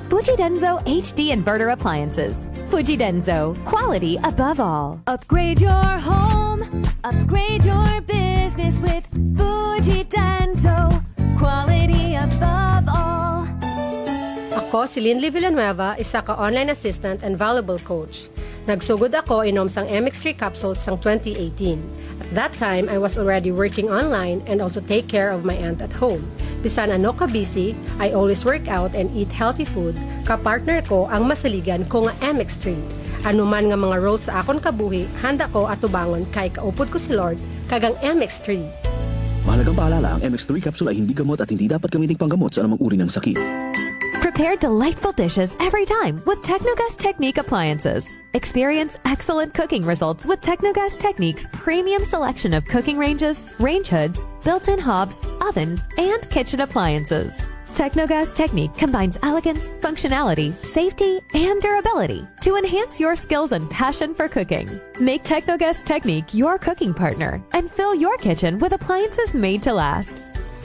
Fujidenzo HD Inverter Appliances. Fujidenzo, quality above all. Upgrade your home, upgrade your business with Fujidenzo, quality above all. Ako si Linley Villanueva, isa ka online assistant and valuable coach. Nagsugod ako inom sang MX3 capsules sang 2018. At that time, I was already working online and also take care of my aunt at home. Bisan ano ka busy, I always work out and eat healthy food. Kapartner ko ang masaligan ko nga MX3. Ano man nga mga roles sa akon kabuhi, handa ko atubangon kay kaupod ko si Lord kagang MX3. Mahalagang paalala, ang MX3 capsule ay hindi gamot at hindi dapat gamiting panggamot sa anumang uri ng sakit. Prepare delightful dishes every time with Technogas Technique appliances. Experience excellent cooking results with Technogas Technique's premium selection of cooking ranges, range hoods, built-in hobs, ovens, and kitchen appliances. Technogas Technique combines elegance, functionality, safety, and durability to enhance your skills and passion for cooking. Make Technogas Technique your cooking partner and fill your kitchen with appliances made to last.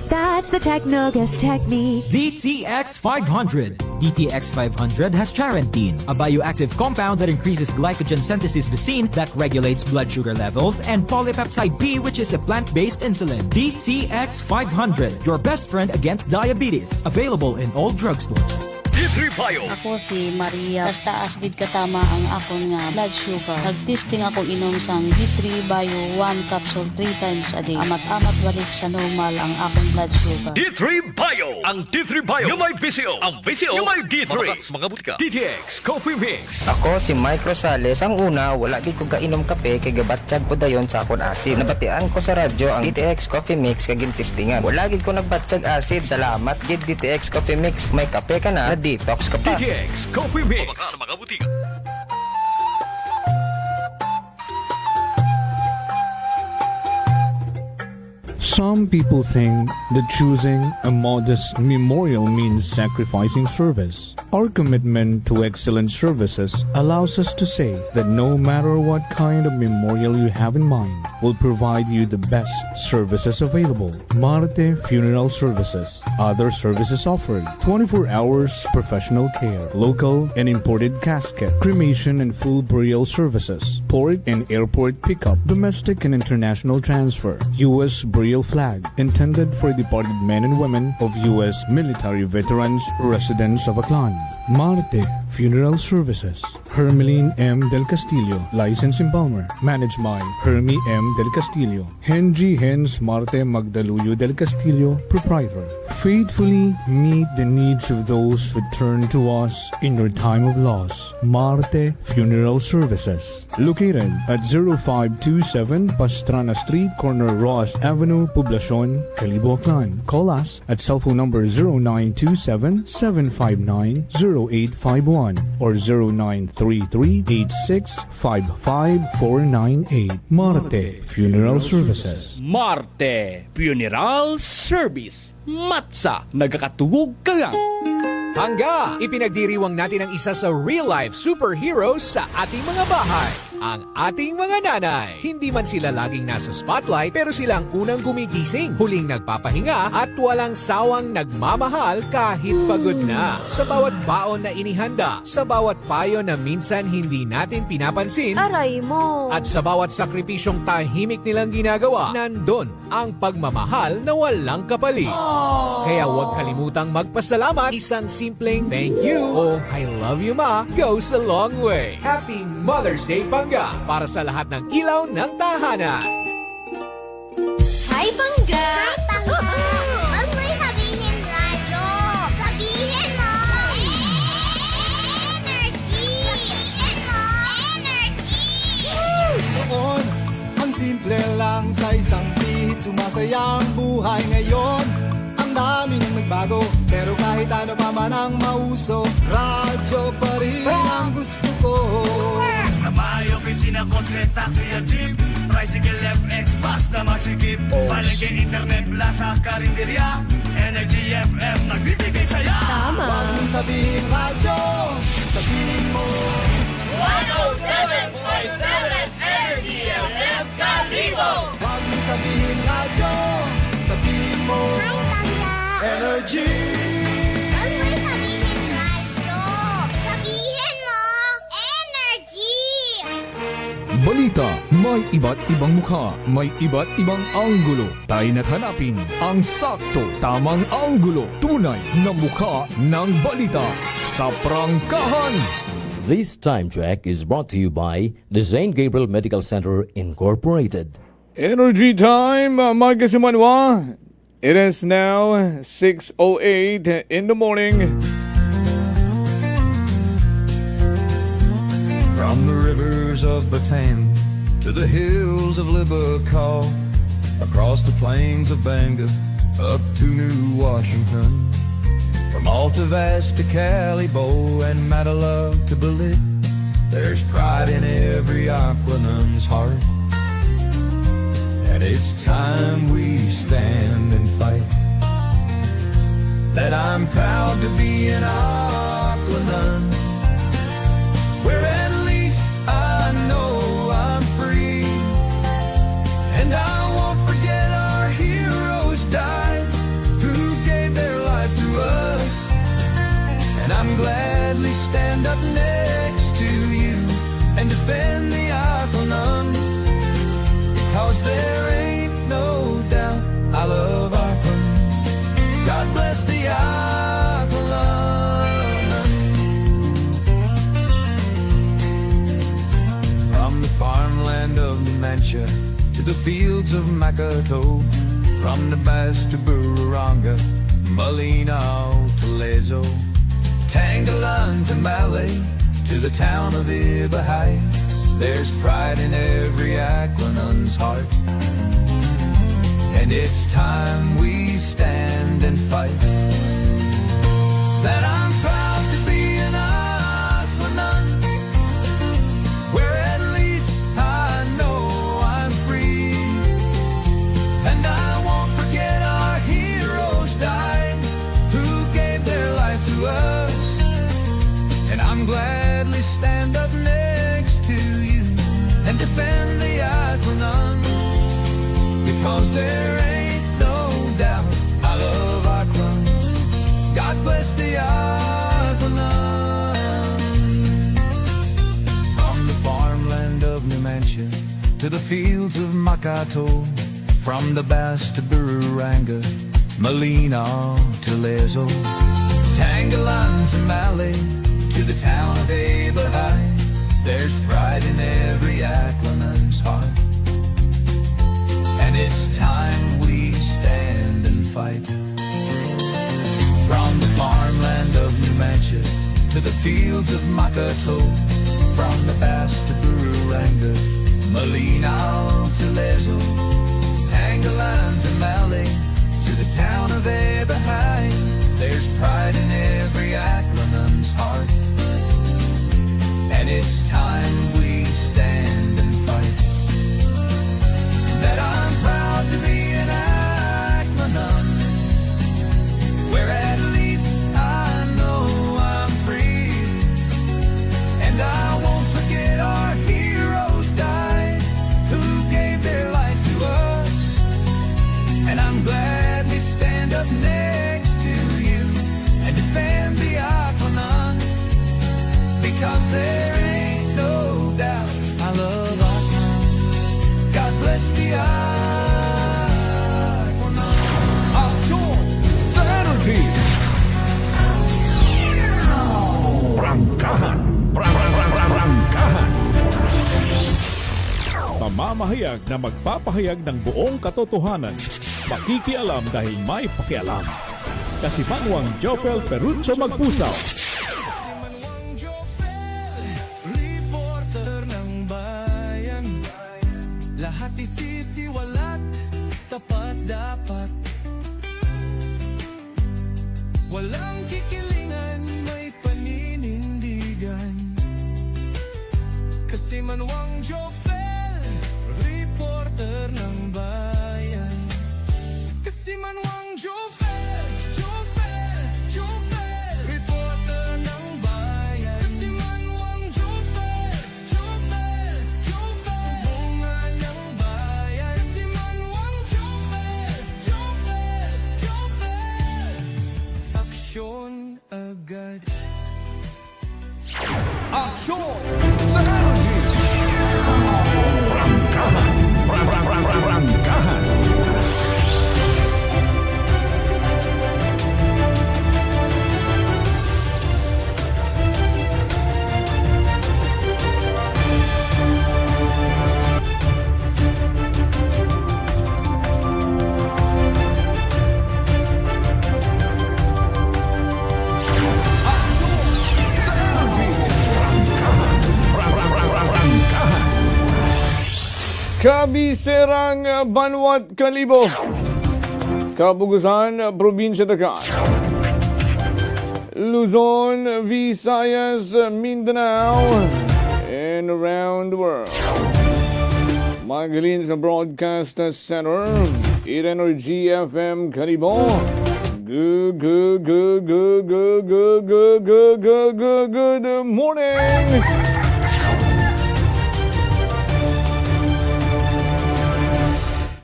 That's the Technogas Technique. DTX 500. DTX 500 has charantine, a bioactive compound that increases glycogen synthesis vesine that regulates blood sugar levels, and polypeptide B, which is a plant-based insulin. DTX 500, your best friend against diabetes. Available in all drugstores. D3 Bio. Ako si Maria. Basta asbid katama ang akon nga blood sugar. Nagtesting ako inom sang D3 Bio 1 capsule 3 times a day. Amat-amat balik sa normal ang akong blood sugar. D3 Bio. Ang D3 Bio yung may VCO. Ang VCO yung may D3. Mga butika. DTX Coffee Mix. Ako si Mike Rosales. Ang una, wala di ko kainom kape kay gabatsyag ko dayon sa akon asid. Nabatian ko sa radyo ang DTX Coffee Mix kay gintistingan. Wala gid ko nagbatsyag asid. Salamat gid DTX Coffee Mix. May kape ka na, detox ka pa. DTX Coffee Mix. Mga butika. Some people think that choosing a modest memorial means sacrificing service. Our commitment to excellent services allows us to say that no matter what kind of memorial you have in mind, we'll provide you the best services available. Marte Funeral Services. Other services offered: 24 hours professional care, local and imported casket, cremation and full burial services, port and airport pickup, domestic and international transfer, U.S. burial flag, intended for departed men and women of U.S. military veterans residents of Aklan. Marte Funeral Services. Hermeline M. Del Castillo, License Embalmer. Managed by Hermie M. Del Castillo. Henry Hens Marte Magdaluyo Del Castillo, Proprietor. Faithfully meet the needs of those who turn to us in your time of loss. Marte Funeral Services. Located at 0527 Pastrana Street, corner Ross Avenue, Poblacion, Calibo, Aklan. Call us at cellphone number 0927-759-0851 or 0933-8655-498. Marte Funeral Services. Marte Funeral Service. Matsa, nagkakatugog ka lang. Hangga, ipinagdiriwang natin ang isa sa real-life superheroes sa ating mga bahay. Ang ating mga nanay. Hindi man sila laging nasa spotlight, pero sila ang unang gumigising, huling nagpapahinga at walang sawang nagmamahal kahit pagod na. Sa bawat baon na inihanda, sa bawat payo na minsan hindi natin pinapansin, aray mo! At sa bawat sakripisyong tahimik nilang ginagawa, nandun ang pagmamahal na walang kapalit. Kaya huwag kalimutang magpasalamat. Isang simpleng thank you o I love you ma goes a long way. Happy Mother's Day, Pangga, para sa lahat ng ilaw ng tahanan. Hi, Pangga! Hi, Pangga! Huwag mo'y sabihin radyo. Sabihin mo! Energy! Sabihin mo! Energy! Noon, ang simple lang sa isang beat. Sumasaya ang buhay ngayon. Ang dami nang nagbago, pero kahit ano pa man ang mauso, radyo pa rin ang gusto ko. Sa Mayo, pisina, kotse, taxi at jeep, tricycle, FX, bus na masikip, palengke, internet, plaza, karinderya, Energy FM, nagbibigay saya. Tama. Huwag mong sabihin radyo, sabihin mo 107.7 Energy FM Kalibo. Huwag mong sabihin radyo, sabihin mo Hi, Pangga! Energy. Huwag mo'y sabihin radyo. balita, may iba't ibang mukha, may iba't ibang anggulo. Tayo na't hanapin ang sakto, tamang anggulo, tunay na mukha ng balita sa prangkahan. This time check is brought to you by the St. Gabriel Medical Center Incorporated. Energy time, mga kasimanwa. It is now 6:08 in the morning. From the rivers of Bataan to the hills of Libacol, across the plains of Bangor, up to New Washington, from Alta Vista to Calibo and Matalove to Balit, there's pride in every Aquanun's heart. And it's time we stand and fight. That I'm proud to be an Aquanun, where at least I know I'm free. And I won't forget our heroes died, who gave their life to us. And I'm gladly stand up next to you and defend the Aquanun, because there ain't no doubt I love Aquanun. God bless the Aquanun. From the farmland of Numantia to the fields of Macataw, from the Bass to Bururanga, Malinaw to Lezo, Tangalan to Malay, to the town of Ibahay, there's pride in every Aquanun's heart. And it's time we stand and fight. That I'm proud to be an Aquanun, where at least I know I'm free. And I won't forget our heroes died, who gave their life to us. And I'm gladly stand up next to you and defend the Aquanun, because there ain't no doubt I love Aquanun. God bless the Aquanun. From the farmland of Numantia to the fields of Macataw, from the Bass to Bururanga, Malinaw to Lezo, Tangalan to Malay, to the town of Ibahay, there's pride in every Aquanun's heart. And it's time we stand and fight. From the farmland of Numantia to the fields of Macataw, from the Bass to Bururanga, Malinaw to Lezo, Tangalan to Malay, to the town of Ibahay, there's pride in every Aquanun's heart. And it's time we stand and fight. That I'm proud to be an Aquanun, where at least I know I'm free. And I won't forget our heroes died, who gave their life to us. And I'm gladly stand up next to you and defend the Aquanun, because there ain't no doubt I love Aquanun. God bless the Aquanun. Aksyon sa Energy. Prangkahan. Prangkahan. Pamamahayag na magpapahayag ng buong katotohanan. Makikialam dahil may pakialam. Kasimanwang Jopel Perucho Magpusaw. Reporter ng bayan, lahat isisiwalat, tapat dapat. Walang kikilingan, may paninindigan. Kasi Manwang Jofel, reporter ng bayan. Kasi Manwang Jofel, Jofel, reporter ng bayan. Kasi Manwang Jofel, sumbungan ng bayan. Kasi Manwang Jofel, aksyon agad. Aksyon sa Energy. Kabiserang Banwat Kalibo, Kabugusan, Probinsya Dakan, Luzon, Visayas, Mindanao, and around the world. Magaling sa Broadcast Center, Energy FM Kalibo. Good morning!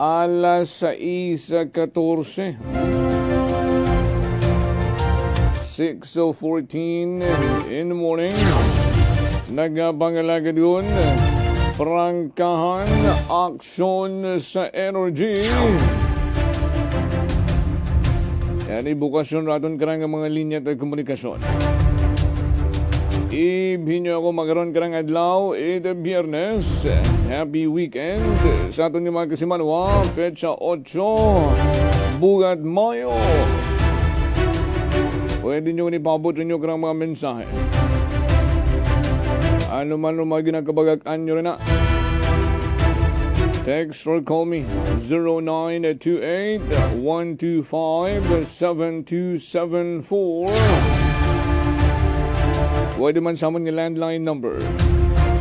Alas 6:14. 6:14 in the morning. Nagabangalaga doon. Prangkahan, aksyon sa energy. Yan, ibukasyon raton karang mga linya at komunikasyon. Ibinyo ako magkaroon karang adlaw, Biyernes. Happy weekend sa aton yung mga kasimanwa, Petsa 8, Bugat Mayo. Pwede nyo ipabot nyo karang mga mensahe. Ano man mga ginagkabagakan nyo rin na. Text or call me 0928-125-7274. Pwede man sa amon ng landline number.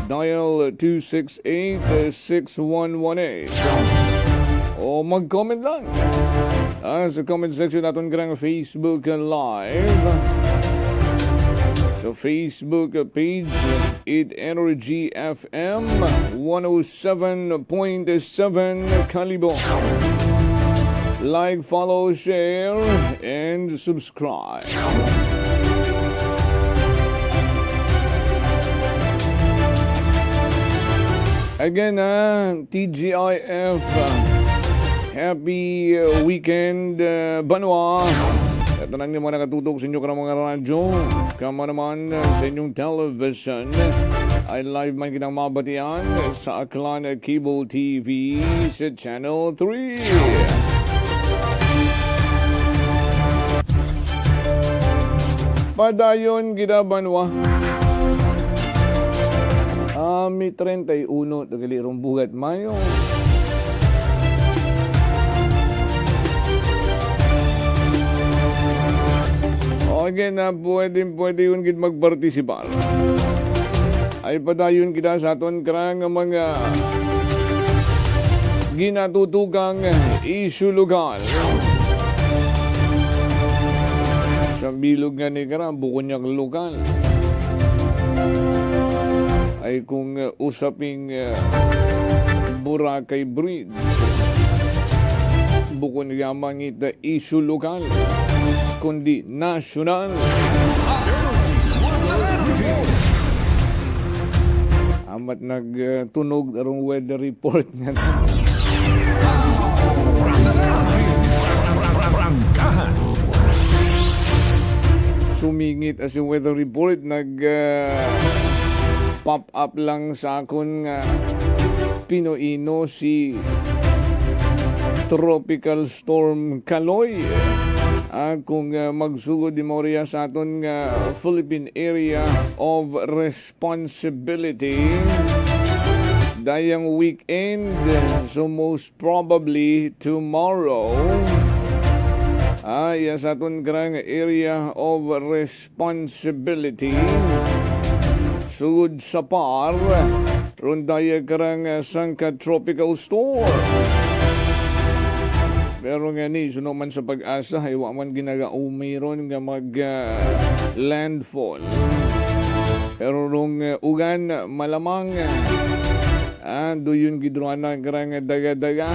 Dial 268-6118. O mag-comment lang. Sa comment section natin karang Facebook Live. So Facebook page, It Energy FM 107.7 Kalibo. Like, follow, share, and subscribe. Again, TGIF, happy weekend, Banwa. Ito na yung mga nakatutok sa inyo karang mga radyo. Kama naman sa inyong television. Ay live man kitang mabatian sa Aklan Cable TV sa Channel 3. Padayon kita Banwa. May 31 tagalirong Bugat Mayo. Again, pwede yun kita magpartisipar. Ay padayon kita sa aton karang mga ginatutukang issue lokal. Sa bilog nga ni karang bukonyak lokal. Ay kung usaping Boracay Bridge. Bukon yamang ita issue lokal. Kundi nasyonal. Amat nagtunog arong weather report nga. Sumingit as yung weather report pop up lang sa akon nga Pinoino si Tropical Storm Kaloy. Kung magsugod di Moria sa aton nga Philippine Area of Responsibility dayang weekend, so most probably tomorrow ay sa aton karang Area of Responsibility sugod sa par ron daya karang sangka tropical storm. Pero nga ni, suno man sa pag-asa, ay wa man ginagaumayron nga mag-landfall. Pero rong ugan, malamang, do yun gidruan na karang daga-daga.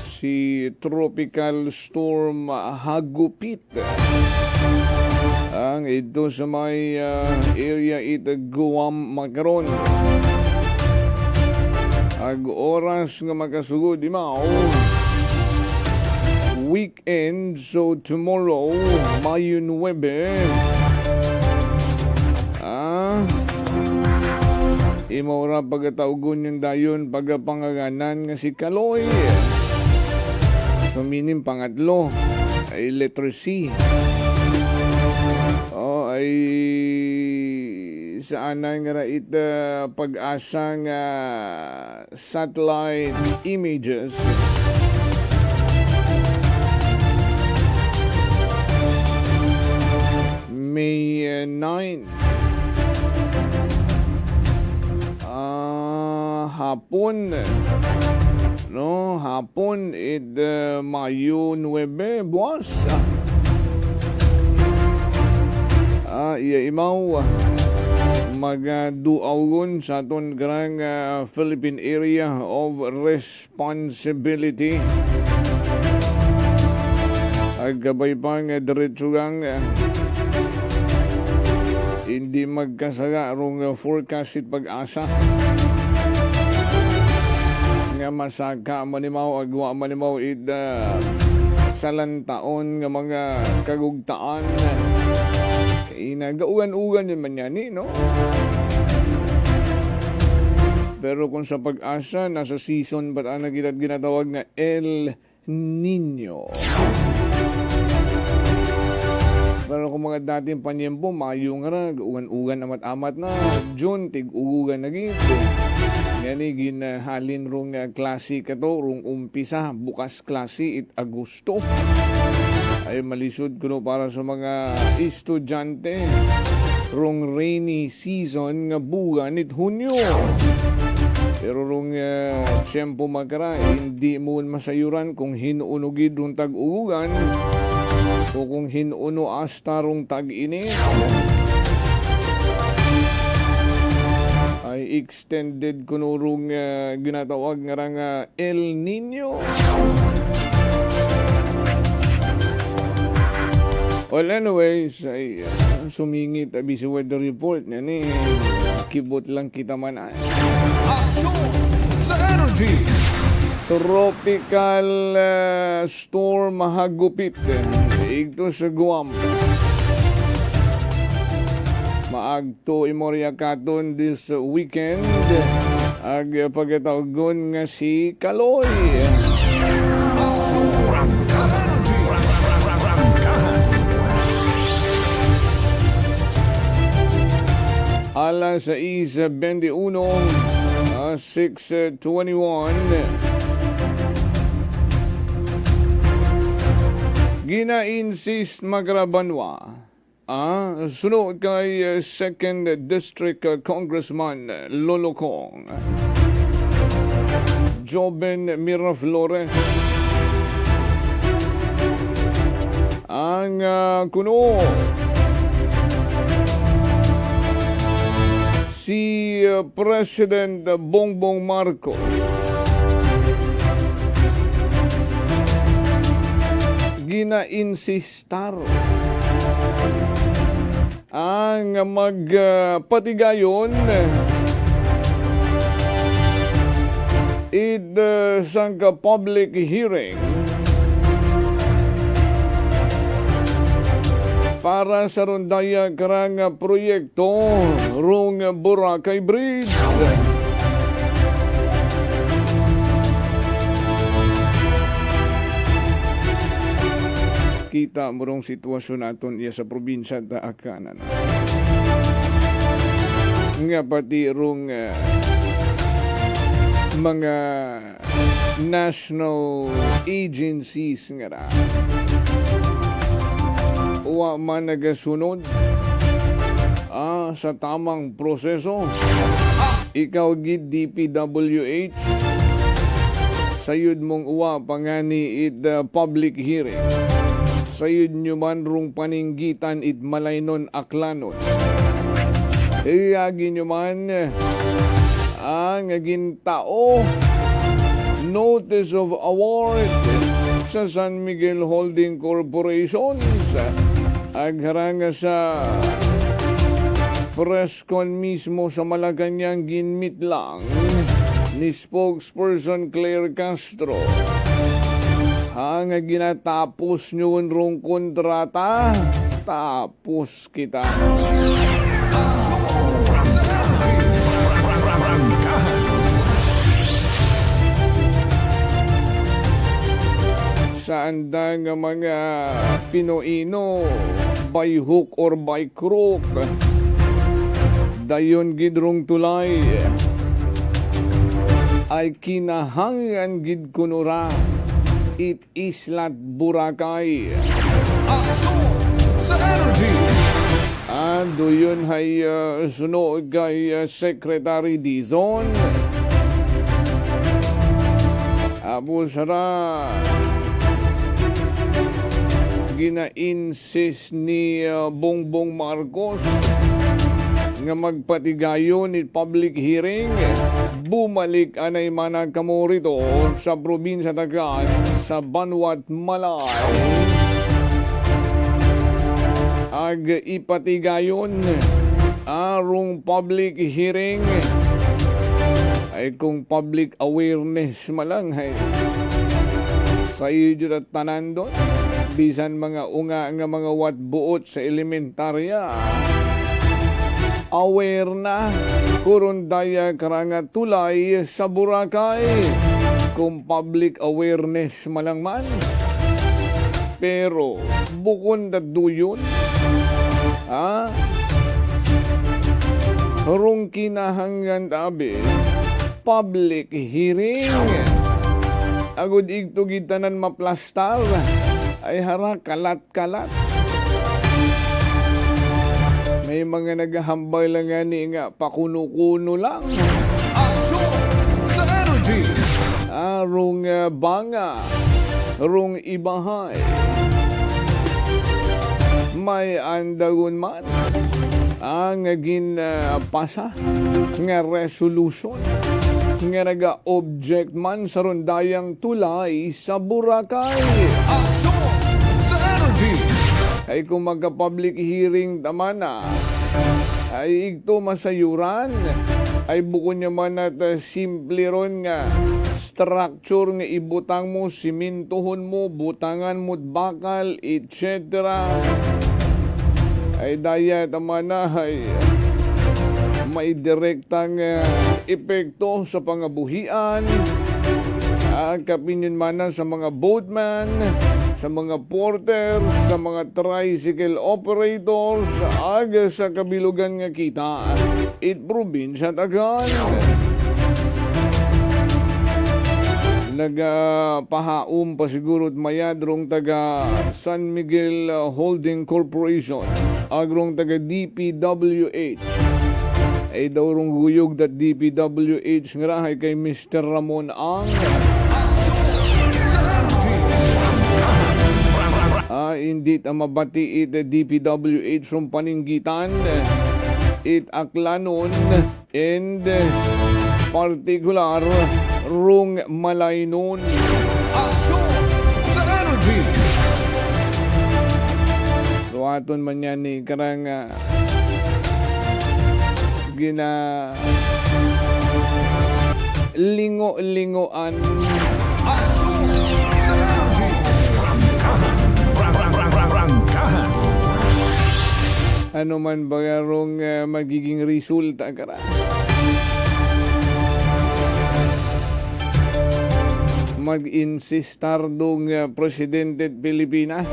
Si Tropical Storm Hagupit. Ang ito sa may area ito Guam Makaron. Ag oras nga makasugod imaw weekend, so tomorrow Mayo 9 imaw ra pagkataugon yung dayon pagpangaganan nga si Kaloy, so minim pangatlo ay letter C ay sa anang rait pag-asang satellite images. May 9. Hapon. No, hapon Mayo 9 buwas. Iya imaw magduawgon sa aton garang Philippine Area of Responsibility. Agabay pang diretsugang hindi magkasaga rong forecast it pag-asa. Nga masaka manimaw agwa manimaw salantaon nga mga kagugtaan. Inagaugan-ugan yun man yan, no? Pero kung sa pag-asa, nasa season ba't ang ginatawag nga El Nino. Pero kung mga dating panyempo, Mayo nga na, ugan-ugan amat-amat na, June, tig-ugan na gito. Ngani, ginahalin rong klase ka to, rong umpisa, bukas klase, it Agosto. Ay malisod ko no para sa mga estudyante rong rainy season nga buwan it Hunyo. Pero rong tiyempo magkara hindi mo masayuran kung hinuunugid rong tag-ugan o kung hinuuno asta rong tag-init. Ay extended ko no rong ginatawag nga El Nino. Well, anyways, ay sumingit busy weather report na ni kibot lang kita man ay. Aksyon sa energy. Tropical storm mahagupit igto sa Guam. Maagto imorya katon this weekend ag pagkatawgon nga si Kaloy. Alas 6:21, 6:21. Gina-insist Magrabanwa. Sunod kay 2nd District Congressman Lolo Kong. Joben Miraflores. Ang kuno si President Bongbong Marcos gina-insistar ang magpatigayon sang public hearing para sa rondaya karang proyekto rong Boracay Bridge. Kita mo rong sitwasyon naton iya sa probinsya ta Akanan. Nga pati rong mga national agencies nga ra. Wa man nagasunod sa tamang proseso. Ikaw gid DPWH sayud mong uwa pangani public hearing. Sayud nyo man rong paninggitan malaynon aklanon. Iyagi nyo man ang gintao notice of award sa San Miguel Holding Corporation agharang sa press con mismo sa Malacanang ginmit lang ni spokesperson Claire Castro. Ang ginatapos nyo rong kontrata, tapos kita. Saan nga mga Pinoino by hook or by crook dayon gid rong tulay ay kinahangan gid kunura it Islat Boracay. Aso sa energy. Ando yun ay sunod kay Secretary Dizon. Apo sara gina-insist ni Bongbong Marcos nga magpatigayon ni public hearing. Bumalik anay mana kamo rito sa probinsya Tagan sa Banwat Malay. Ag ipatigayon arong public hearing ay kung public awareness malang ay sa iyo at tanan doon bisan mga unga nga mga watbuot sa elementarya aware na kuron daya karanga tulay sa Boracay kung public awareness malang man. Pero bukod na duyon rung kinahanggan tabi public hearing agud igto gitanan maplastar ay hara kalat-kalat. May mga naghahambay lang nga pakuno-kuno lang. Aso sa energy. Rung banga, rung ibahay. May andagon man ang ginpasa nga resolution nga naga-object man sa rondayang tulay sa Boracay. Aso sa energy. Ay kung magka-public hearing taman na, ay igto masayuran, ay bukod niya man at simple ron nga structure nga ibutang mo, simintohon mo, butangan mo, bakal, etc. Ay daya taman na, ay may direktang epekto sa pangabuhian, kapinyon man na sa mga boatman, sa mga porter, sa mga tricycle operators, aga sa kabilugan nga kita, it probinsya Tagan. Nagapahaum pa siguro mayadrong taga San Miguel Holding Corporation, agrong taga DPWH. Ay daw rong guyog that DPWH nga rahay kay Mr. Ramon Ang. Hindi mabati it DPWH from Paninggitan, it Aklanon, and particular rung Malaynon. Aso sa energy. Ruaton man yan ni karang gina lingo-lingoan. Aso sa energy. Ano man ba rong magiging resulta kara? Mag-insistar dong Presidente Pilipinas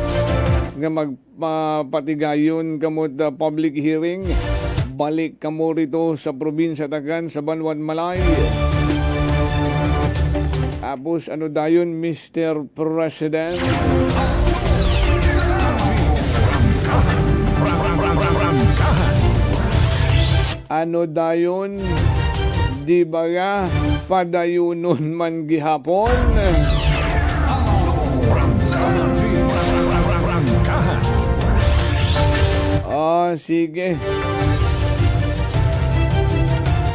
nga magpapatigayon kamot public hearing. Balik kamo rito sa probinsya Tagan sa Banwat Malay. Tapos ano dayon Mr. President? Ano dayon? Di ba nga padayunon man gihapon? Sige.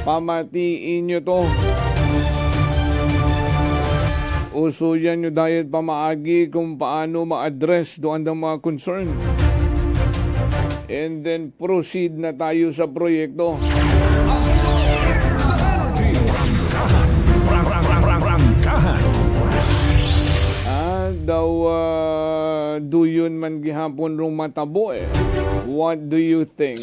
Pamatiin nyo to. Usuyan nyo dahil pamaagi kung paano ma-address doon ang mga concern. And then proceed na tayo sa proyekto. Daw duyon man gihapon rong matabo eh. What do you think?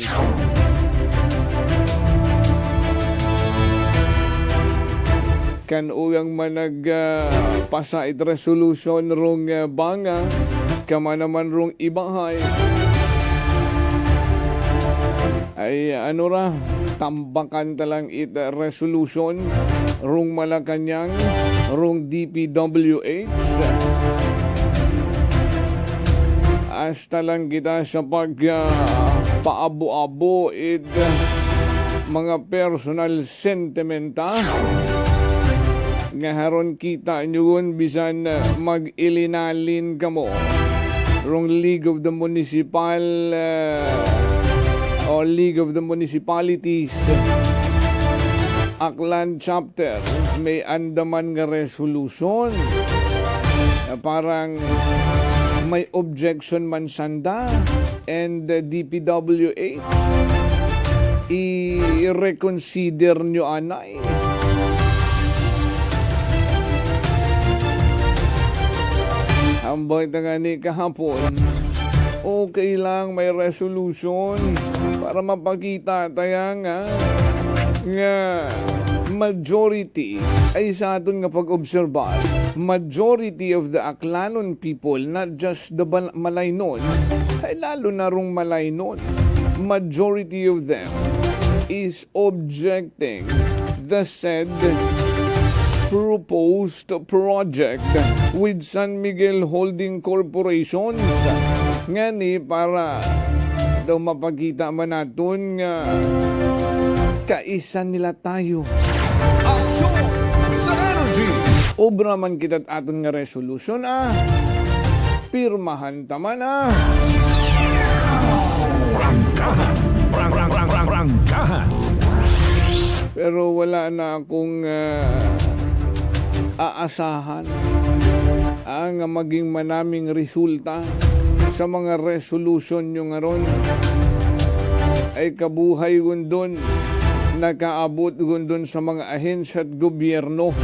Kan uyang manag pasait resolution rong banga kama naman rong ibahay. ay ano ra, tambakan talang resolution rung Malacanang, rung DPWH. Hasta lang kita sa paabo-abo mga personal sentimenta. Nga haron kita nyo yun bisan mag-ilinalin ka mo rong League of the Municipal o League of the Municipalities Aklan Chapter may andaman nga resolution na parang may objection man sanda and DPWH i-reconsider nyo anay. Hambay nga ni kahapon, okay lang may resolution para mapakita tayo nga majority ay sa aton nga pag-obserbar, majority of the Aklanon people, not just the Malaynon, ay lalo na rong Malaynon, majority of them is objecting the said proposed project with San Miguel Holding Corporations nga ni para daw mapakita man naton nga kaisa nila tayo. Action sa energy! Obra man kita't aton nga resolution pirmahan taman Prangkahan. Pero wala na akong aasahan ang maging manaming resulta sa mga resolution nyo nga ron ay kabuhay gundon nakaabot gundon sa mga ahensya at gobyerno.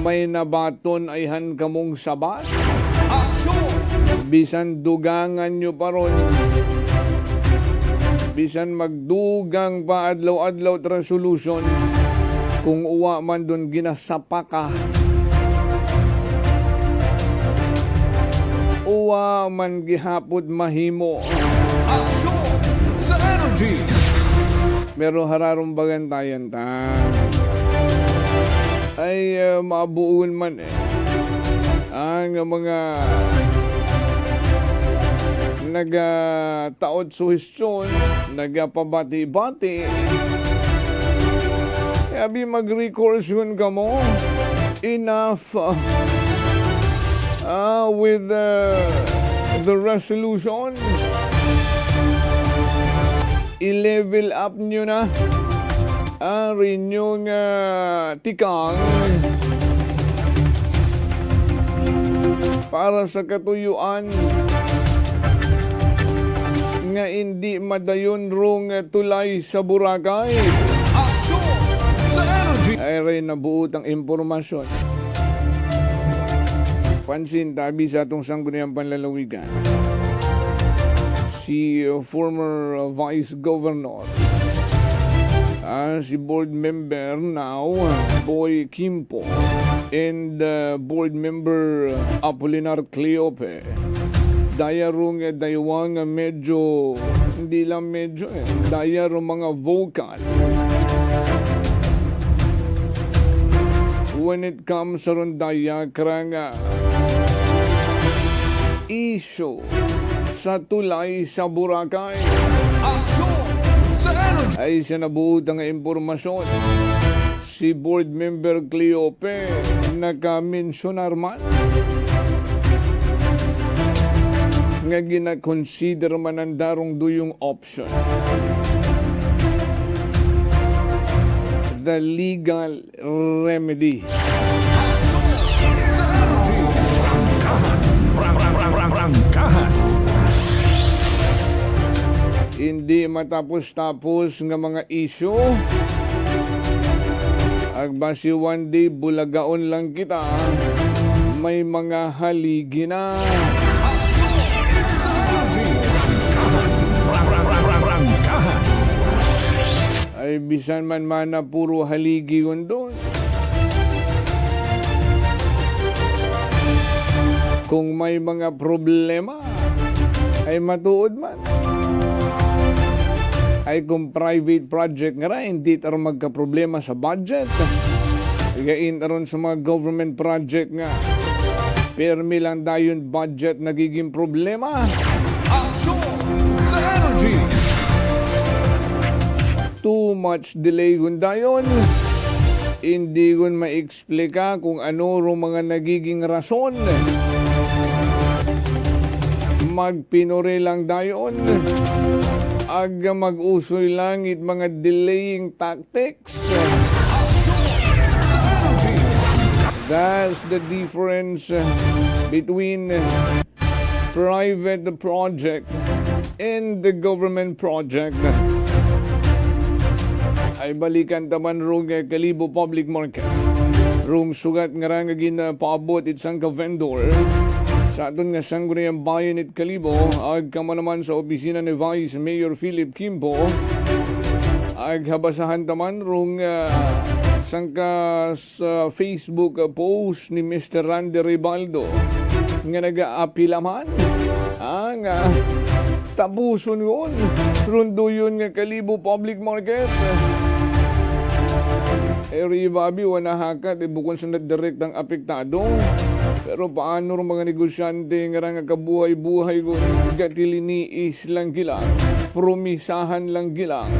May nabaton ay han kamong sabat. Action! Bisan dugangan nyo pa ron. Bisan magdugang pa adlaw-adlaw resolution. Kung uwa man doon ginasapa ka. Uwa man gihapot mahimo. Action! Sa energy! Pero hararong bagantayan ta. Ay mabuon man ang mga nagataod suhestyon, nagapabati-bati. Abi mag-recourse yun ka mo. Enough with the resolutions. I-level up nyo na rin yung tikang para sa katuyuan nga hindi madayon rong tulay sa Boracay. Action sa energy! Ay rin nabuot ang impormasyon. Pansin tabi sa atong sangguniang panlalawigan. Si former Vice Governor, si board member now, Boy Kimpo, and board member Apolinar Cleope, dayarong daywang medyo, hindi lang medyo, dayarong mga vocal. When it comes sa rondaya, karang issue sa tulay sa Boracay. Action sa energy! Ay siya nabuot ang impormasyon. Si board member Cleope naka-mensionar man nga gina-consider man ang darong duyong option. The legal remedy. Prangkahan. Hindi matapos-tapos nga mga issue. Agbasi one day bulagaon lang kita. May mga haligi na. Ay bisan man na puro haligi yun doon. Kung may mga problema ay matuod man. ay kung private project nga ra, hindi taro magka-problema sa budget. Igain taron sa mga government project nga. Permi lang dayon budget nagiging problema. Aksyon sa energy. Too much delay gun dayon. Hindi gun ma-explika kung ano ro mga nagiging rason. Magpinore lang dayon. Aga mag-usoy lang it mga delaying tactics. That's the difference between private project and the government project. Ay balikan taman rong Kalibo Public Market. Rong sugat nga nga ginapaabot itsang ka-vendor. Sa aton nga sangguniang bayan it Kalibo, ag kama naman sa opisina ni Vice Mayor Philip Kimpo, ag habasahan taman rong sangka sa Facebook post ni Mr. Randy Ribaldo nga nag-aapilaman ang tabuson yun. Rundo yun nga Kalibo Public Market. Ribabi, wanahakat, bukod sa direct ang apektado. Pero paano rin mga negosyante nga kabuhay-buhay ko, gatiliniis lang gilang, promisahan lang gilang.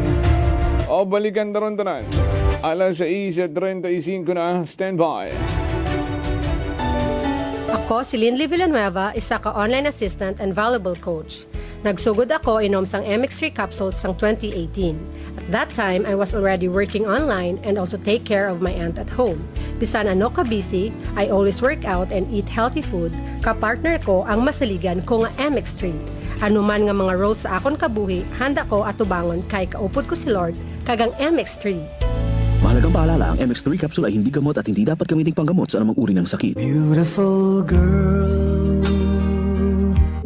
O balikan taron tanan. Alas 6:35 na, standby. Ako si Linley Villanueva, isa ka online assistant and valuable coach. Nagsugod ako inom sang MX3 capsules sang 2018. At that time, I was already working online and also take care of my aunt at home. Bisan ano ka busy, I always work out and eat healthy food. Kapartner ko ang masaligan ko nga MX3. Ano man nga mga roads sa akon kabuhi, handa ko atubangon kay kaupod ko si Lord kagang MX3. Mahalagang paalala, ang MX3 capsule ay hindi gamot at hindi dapat gamitin panggamot sa anumang uri ng sakit. Beautiful girl.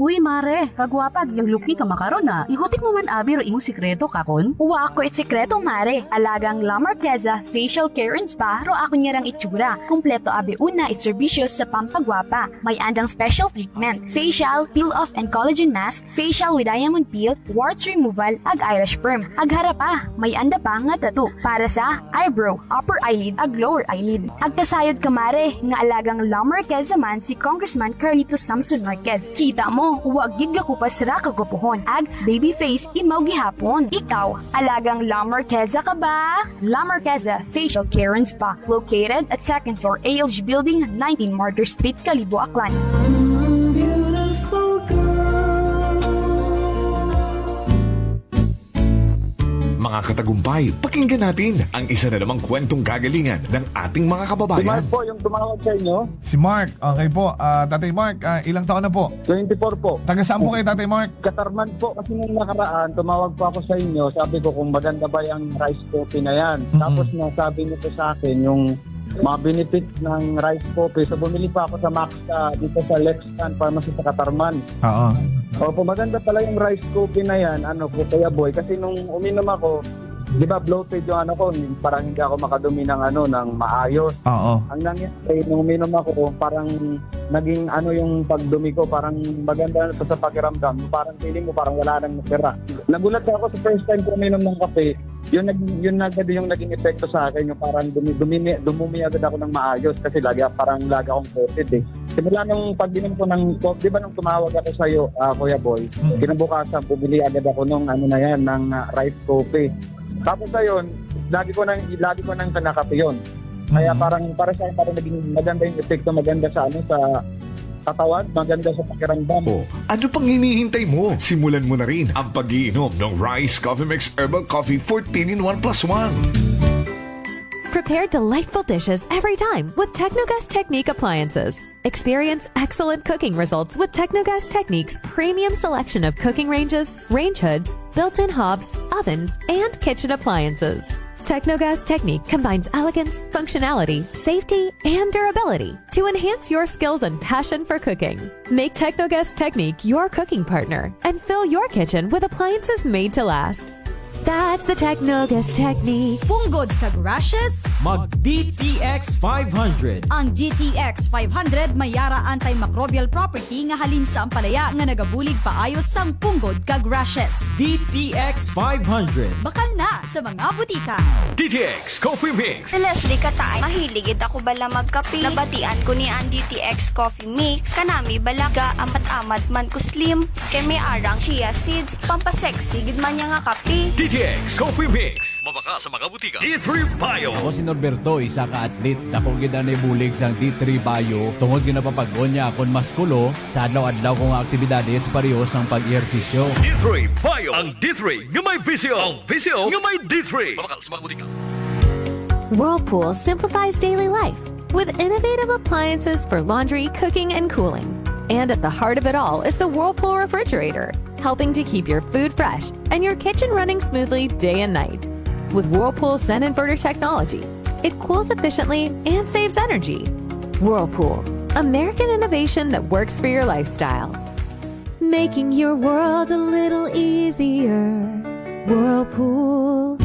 Uy, mare, kagwapag, yung luki ka makaron na. Igutik mo man abi ro imong sikreto kakon. Uwa ako it sikreto, mare. Alagang La Marqueza Facial Care and Spa ro ako niyarang itsura. Kompleto abi una it serbisyos sa pampagwapa. May andang special treatment. Facial, peel-off and collagen mask, facial with diamond peel, warts removal, ag eyelash perm. Ag harapa, may anda pa nga tattoo para sa eyebrow, upper eyelid, ag lower eyelid. Ag kasayod ka, mare, nga alagang La Marqueza man si Congressman Carlito Samson Marquez. Kita mo, huwag gid ka kupas ra kagapuhon. Ag baby face imaw gihapon. Ikaw, alagang La Marqueza ka ba? La Marqueza Facial Care and Spa, located at 2nd floor ALG Building, 19 Martyr Street, Kalibo, Aklan. Mga katagumpay, pakinggan natin ang isa na namang kwentong kagalingan ng ating mga kababayan. Si Mark po, yung tumawag sa inyo. Si Mark, okay po. Tatay Mark, ilang taon na po? 24 po. Taga saan po kayo, Tatay Mark? Katarman po, kasi nung nakaraan, tumawag po ako sa inyo. Sabi ko kung maganda ba yung rice coffee na yan. Tapos nasabi niyo po sa akin yung mga benefits ng rice coffee. So bumili pa ako sa Max dito sa Lexan Pharmacy sa Katarman. Oo. Opo, maganda pala yung rice coffee na yan, po, Kuya Boy. Kasi nung uminom ako, di ba bloated yung ko, parang hindi ako makadumi ng ng maayos. Oo. Ang nangyari, nung uminom ako, parang naging yung pagdumi ko, parang maganda sa pakiramdam. Parang feeling mo, parang wala nang natira. Nagulat ako sa first time ko uminom ng kape, yun agad yung naging epekto sa akin, yung parang dumumi agad ako ng maayos kasi lagi akong coated eh. Simula nung pag-inom ko ng coffee, di ba nung tumawag ako sa iyo, Kuya Boy, kinabukasan, bumili agad ako ng ng rice coffee. Tapos ayun, lagi ko nang kanakape yun. Kaya para sa akin, parang naging maganda yung epekto, maganda sa katawan, maganda sa pakiramdam. Ano pang hinihintay mo? Simulan mo na rin ang pag-iinom ng Rice Coffee Mix Herbal Coffee 14-in-1+1. Prepare delightful dishes every time with Technogas Technique appliances. Experience excellent cooking results with Technogas Technique's premium selection of cooking ranges, range hoods, built-in hobs, ovens, and kitchen appliances. Technogas Technique combines elegance, functionality, safety, and durability to enhance your skills and passion for cooking. Make Technogas Technique your cooking partner and fill your kitchen with appliances made to last. That's the Technogas technique. Punggod kag rashes? Mag DTX 500. Ang DTX 500 may yara antimicrobial property nga halin sa ampalaya nga nagabulig paayos sang punggod kag rashes. DTX 500. Bakal na sa mga butika. DTX Coffee Mix. Si Leslie Katay, mahiligid ako bala magkape. Nabatian ko ni ang DTX Coffee Mix. Kanami balaga amat-amat man ko slim. Kay may arang chia seeds. Pampasexy gid man niya nga kape. DTX Coffee Mix. Mabaka sa mga butika. D3 Bio. Ako si Norberto, isa ka atlet. Dako gid na bulig sang D3 Bio. Tungod gyud napapag-on niya akon maskulo sa adlaw-adlaw kong aktibidades pareho sang pag-ehersisyo. D3 Bio. Ang D3 nga may visyo. Ang visyo nga may D3. Mabaka sa mga butika. Whirlpool simplifies daily life with innovative appliances for laundry, cooking, and cooling. And at the heart of it all is the Whirlpool refrigerator, helping to keep your food fresh and your kitchen running smoothly day and night. With Whirlpool's Zen inverter technology, it cools efficiently and saves energy. Whirlpool, American innovation that works for your lifestyle. Making your world a little easier. Whirlpool.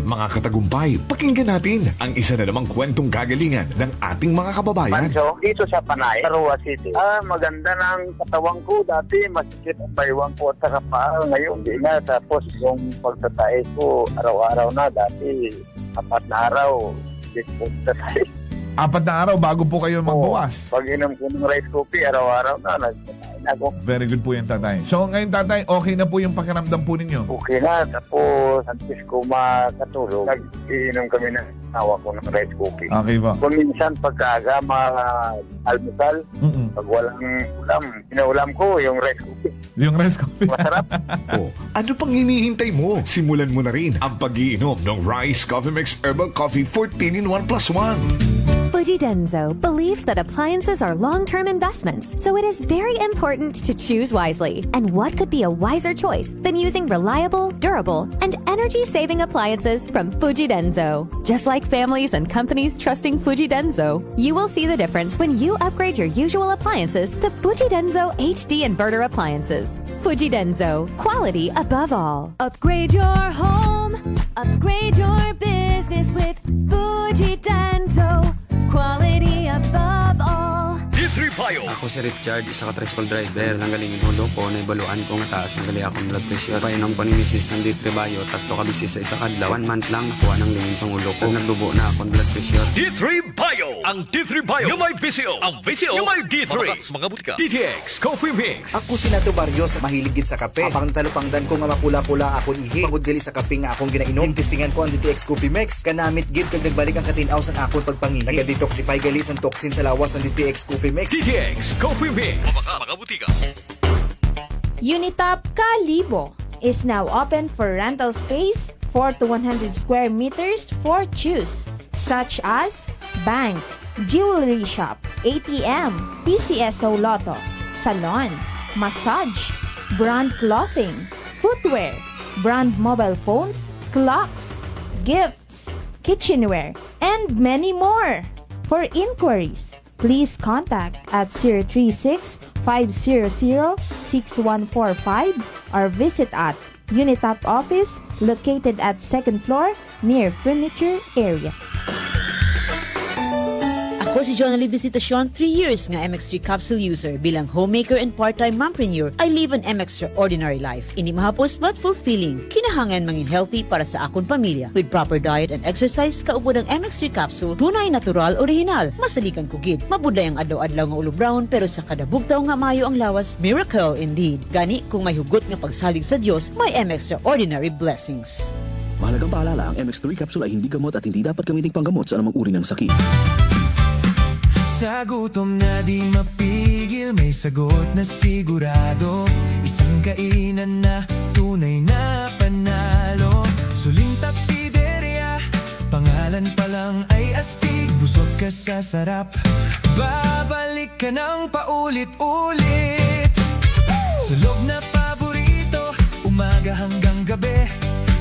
Mga katagumpay, pakinggan natin ang isa na namang kwentong kagalingan ng ating mga kababayan. Manso, dito sa Panay, Arua City. Maganda ng katawang ko. Dati, masikip ang baywang ko at saka paa. Ngayon, di na. Tapos, yung pagtatae ko, araw-araw na. Dati, 4 na araw, hindi ko pagtatae. 4 na araw bago po kayo magbukas. Pag inom ko ng rice coffee, araw-araw na, nagtatae na ako. Very good po yan, tatay. So, ngayon, tatay, okay na po yung pakiramdam po ninyo? Okay na. Tapos, antes ko makatulog, nag-inom kami ng awa ko ng rice coffee. Okay po. Kung minsan, pagkaga, almusal, pag walang ulam, pinaulam ko yung rice coffee. Yung rice coffee. Masarap. Ano pang hinihintay mo? Simulan mo na rin ang pag-iinom ng Rice Coffee Mix Herbal Coffee 14-in-1+1. Fuji Denso believes that appliances are long-term investments, so it is very important to choose wisely. And what could be a wiser choice than using reliable, durable, and energy-saving appliances from Fuji Denso? Just like families and companies trusting Fuji Denso, you will see the difference when you upgrade your usual appliances to Fuji Denso HD inverter appliances. Fuji Denso, quality above all. Upgrade your home, upgrade your business with Fuji Denso. Quality above all. D3 Bio. Ako si Richard, isa ka tricycle driver. Nanggaling yung ulo ko, naibaluan ko nga taas, nanggali akong blood pressure. Painom ko ni Mrs. ng D3 Bio, 3 ka bisis sa isa kadlaw. 1 month lang, nakuha ng lingin sa ulo ko. Nagdubo na akong blood pressure. D3 Bio. Ang D3 Bio yung may visyo. Ang visyo yung may D3. Mabaka sa mga butika. DTX Coffee Mix. Ako si Nato Barrios, mahiligid sa kape. Apang talupangdan ko nga mapula-pula akong ihi. Pagod gali sa kape nga akong ginainom. Tintistingan ko ang DTX Coffee Mix. Kanamit gid kag nagbalik ang katinaw sa akong pagpangihi. Naga-detoxify gali ang toxin sa lawas ng DTX Coffee Mix. DTX Coffee Mix. Mabaka sa mga butika. Unitop Kalibo is now open for rental space 4 to 100 square meters for choose, such as bank, jewelry shop, ATM, PCSO Lotto, salon, massage, brand clothing, footwear, brand mobile phones, clocks, gifts, kitchenware, and many more. For inquiries, please contact at 036-500-6145 or visit at Unitop office located at 2nd floor near furniture area. Ako si Jonali Visitacion, 3 years nga MX3 capsule user. Bilang homemaker and part-time mompreneur, I live an extraordinary life. Ini mahapos but fulfilling. Kinahangan mangin healthy para sa akong pamilya. With proper diet and exercise, kaupod ang MX3 capsule, tunay, natural, original. Masalikan kugid. Mabuday ang adlaw-adlaw nga ulo brown, pero sa kada bugtaw nga mayo ang lawas, miracle indeed. Gani, kung may hugot nga pagsalig sa Dios, may extraordinary blessings. Mahalagang paalala, ang MX3 capsule ay hindi gamot at hindi dapat gamiting panggamot sa anumang uri ng sakit. Sa gutom na di mapigil, may sagot na sigurado. Isang kainan na tunay na panalo. Suling Tapsideria, pangalan pa lang ay astig. Busog ka sa sarap, babalik ka ng paulit-ulit. Sulog na paborito, umaga hanggang gabi.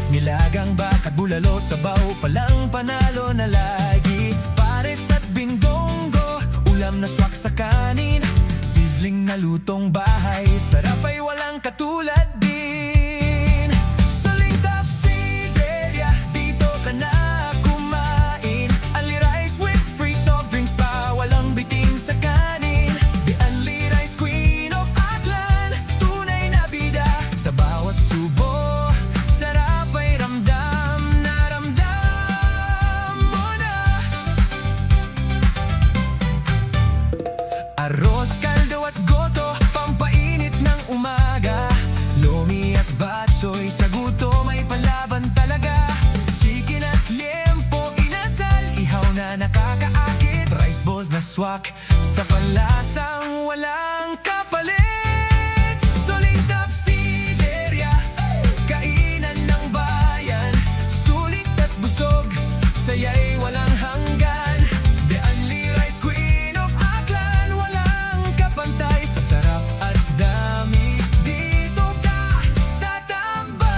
Nilagang bakat bulalo, sabaw palang panalo na lagi. Pares at bingonggo, ulam na swak sa kanin. Sizzling na lutong bahay, sarap ay walang katulad din. swak sa panlasang walang kapalit. Suling Tapsideria, kainan ng bayan. Sulit at busog, saya'y walang hanggan. The Only Rice Queen of Aklan, walang kapantay sa sarap at dami. Dito ka tatambay.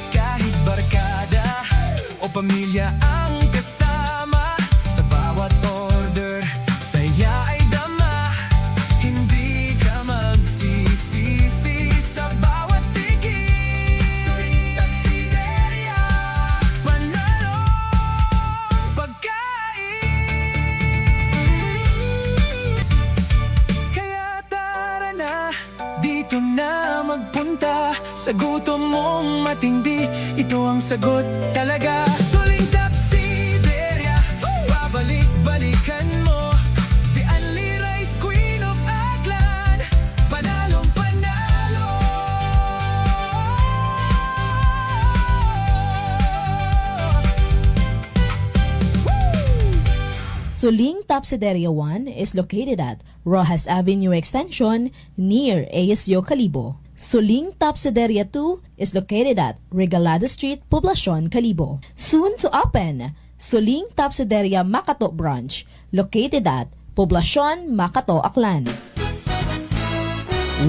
Kahit barkada o pamilya ang kasama, sa bawat order, saya ay dama. Hindi ka magsisisi sa bawat tigil. Suling Tapsideria, panalong pagkain. Kaya tara na, dito na magpunta. Sa gutom mong matindi, ito ang sagot talaga. Suling Tapsideria, babalik-balikan mo. The Only Rice Queen of Aklan, panalong panalo. Suling Tapsideria 1 is located at Rojas Avenue Extension near ASU Calibo. Suling Tapsideria 2 is located at Regalado Street, Poblacion, Calibo. Soon to open, Suling Tapsideria Makato Branch, located at Poblacion, Makato, Aklan.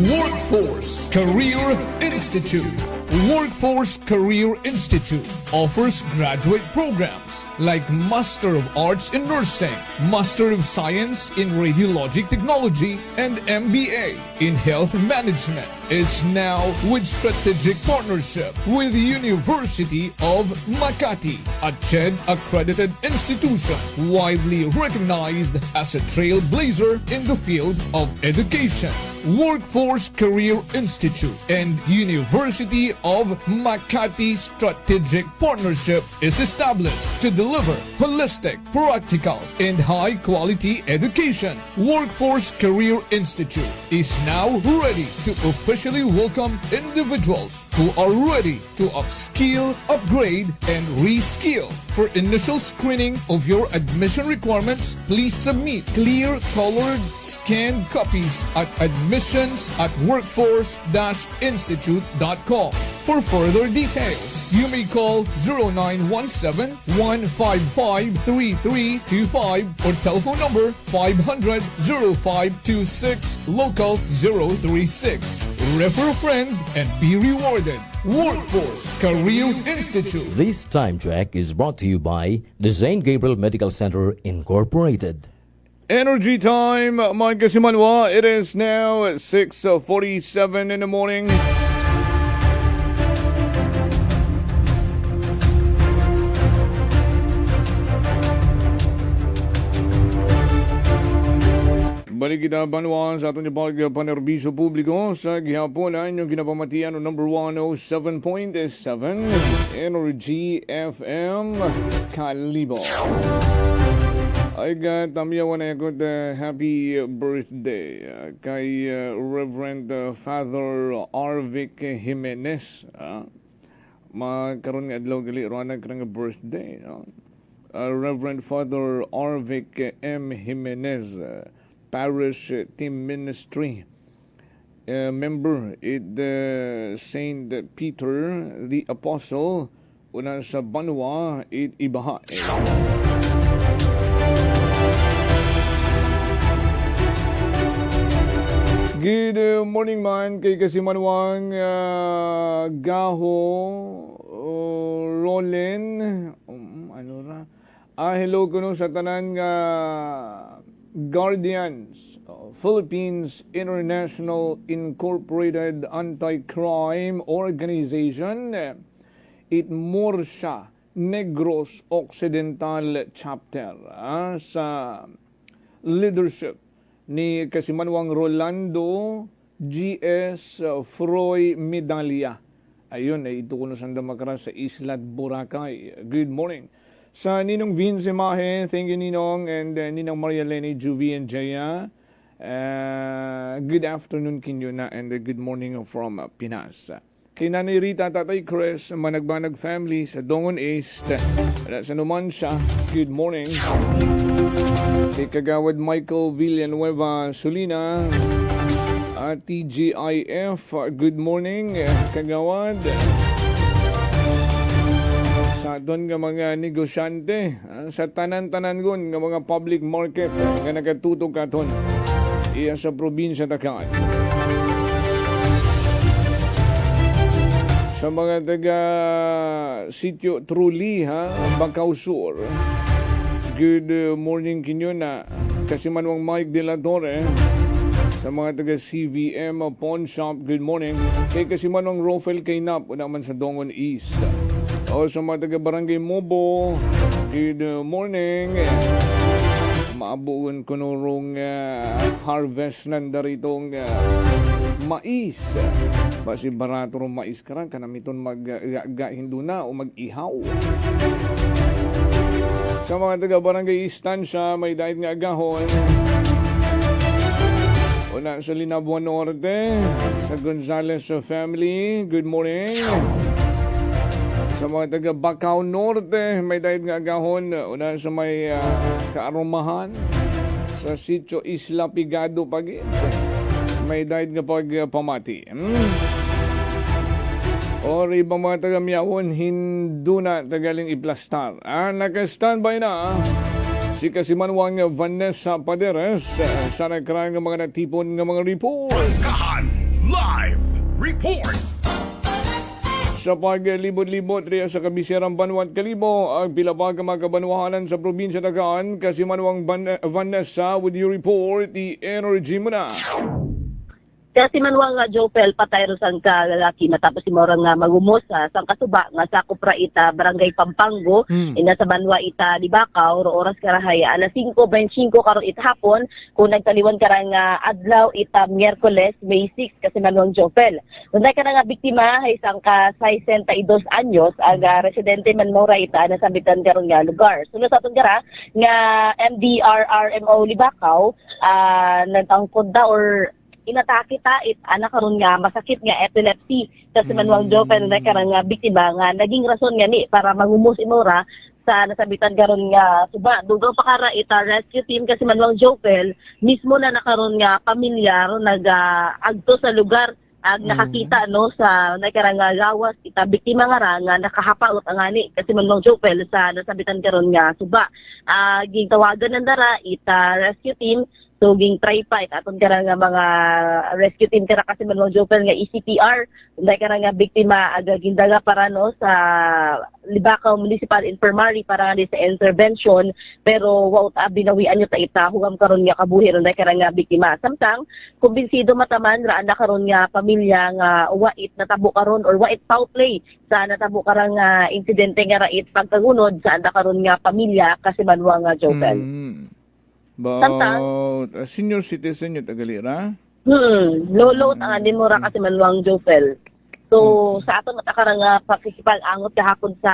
Workforce Career Institute. Workforce Career Institute offers graduate programs like Master of Arts in Nursing, Master of Science in Radiologic Technology, and MBA in Health Management. Is now with strategic partnership with the University of Makati, a CHED accredited institution widely recognized as a trailblazer in the field of education. Workforce Career Institute and University of Makati strategic partnership is established to deliver holistic, practical, and high-quality education. Workforce Career Institute is now ready to officially welcome individuals who are ready to upskill, upgrade, and reskill. For initial screening of your admission requirements, please submit clear, colored, scanned copies at admissions@workforce-institute.com. For further details, you may call 0917-155-3325 or telephone number 500-0526, local 036. Refer a friend and be rewarded. Workforce Career Institute. This time check is brought to you by the St. Gabriel Medical Center Incorporated. Energy time, mga kasimanwa. It is now 6:47 in the morning. Balik kita banwa sa ating panerbisyo publiko sa gihaponan yung ginapamatian ng number 107.7 Energy FM Calibo. I got tamiyawan na yakot happy birthday kay Reverend Father Arvic Jimenez. Makaroon nga adlaw gali roanag karang birthday. Reverend Father Arvic M. Jimenez, Parish Team Ministry member at Saint Peter the Apostle una sa Banwa at Ibaha. Good morning man kay Kasimanwang Gaho Rolen hello kuno sa tanan nga Guardians Philippines International Incorporated Anti-Crime Organization Itmorsia Negros Occidental Chapter sa leadership ni Kasimanwang Rolando G.S. Froy Medalya. Ayun, ito ko sanda makara sa Isla Boracay. Good morning. Sa Ninong Vince Mahe, thank you Ninong, and Ninong Maria Lene, Juvie, and Jaya. Good afternoon kinyo na, and good morning from Pinas. Kay Nanay Rita, Tatay Chris, Managbanag family sa Dongon East. Sa Numancia, good morning. Kay Kagawad Michael Villanueva Solina, TGIF, good morning, Kagawad. Sa doon nga mga negosyante, sa tanan-tanan gun nga mga public market nga nagatutog katon iya sa probinsya Takan. Sa mga taga sitio Truli, Bacau Sur, good morning kinyo na kasi manwang Mike De La Torre. Sa mga taga CVM Pawn Shop, good morning. Kay kasi manwang Rofel Kainap, naman sa Dongon East. O sa mga taga Barangay Mobo, good morning. Maabuon ko nurong harvest nanda ritong mais. Basi barato rong mais karang kanamiton mag-hindu na o mag-ihaw. Sa mga taga Barangay Istansya, may dahil nga agahon. Una sa Linabuan Norte, sa Gonzales family, good morning. Sa mga taga Bacau Norte, may dahil nga agahon. Una sa may kaarumahan. Sa sitio Isla Pigado Pagit, may dahil nga pagpamati. Or ibang mga taga Miyawon, hindu na tagaling iplastar. Naka-standby na si Kasimanwang Vanessa Paderes sa nakarang mga natipon ng mga report. Kahan Live Report. Sa paglibot-libot riya sa Kabisirang Banwat Kalibo, ang pilapag mga kabanwahanan sa probinsya Tagaan, Kasimanwang Vanessa, would you report the energy mo na? Kasi manwang nga Jopel patay ro sang kalalaki matapos si morang nga magumos sang kasuba nga sa Kupra ita Barangay Pampango ina sa Banwa ita di Bacau ro oras karahay alas 5:25 karon ita hapon kung nagtaliwan karang adlaw ita Miyerkules May 6 kasi manwang Jopel. Unday ka nga biktima hay sang ka 62 anyos aga residente man mora ita na sambitan karon nga lugar. Sunod sa aton kara nga MDRRMO Libacau nagtangkod da or inatake ta anak karon nga masakit nga epilepsy kasi manwang Jopel na karang nga biktima nga naging rason nga ni para mangumos imora sa nasabitan karon nga suba dugang pakara ita rescue team kasi manwang Jopel mismo na nakaron nga pamilyar nag-agto sa lugar ag nakakita no sa nakarang nga gawas ita biktima nga nakahapaot ang ani kasi manwang Jopel sa nasabitan karon nga suba gitawagan ng dara ita rescue team. So, ging try pa, aton kara nga mga rescue team kara kasi manwang Jopel nga ECPR, unday kara nga biktima aga gindaga para no sa Libacau Municipal Infirmary para nga sa intervention, pero wa ta binawian nyo ta ita hugam karon nga kabuhi unday kara nga biktima. Samtang kumbinsido mataman ra ana karon nga pamilya nga wait natabo karon or wait foul play sa natabo karang insidente nga rait pagkagunod sa anda karon nga pamilya kasi manwang Jopel. About senior citizen yung tagalira? Lolo ang anin mo ra kasi manwang Jopel. So, sa aton natakara nga pakikipal angot kahapon sa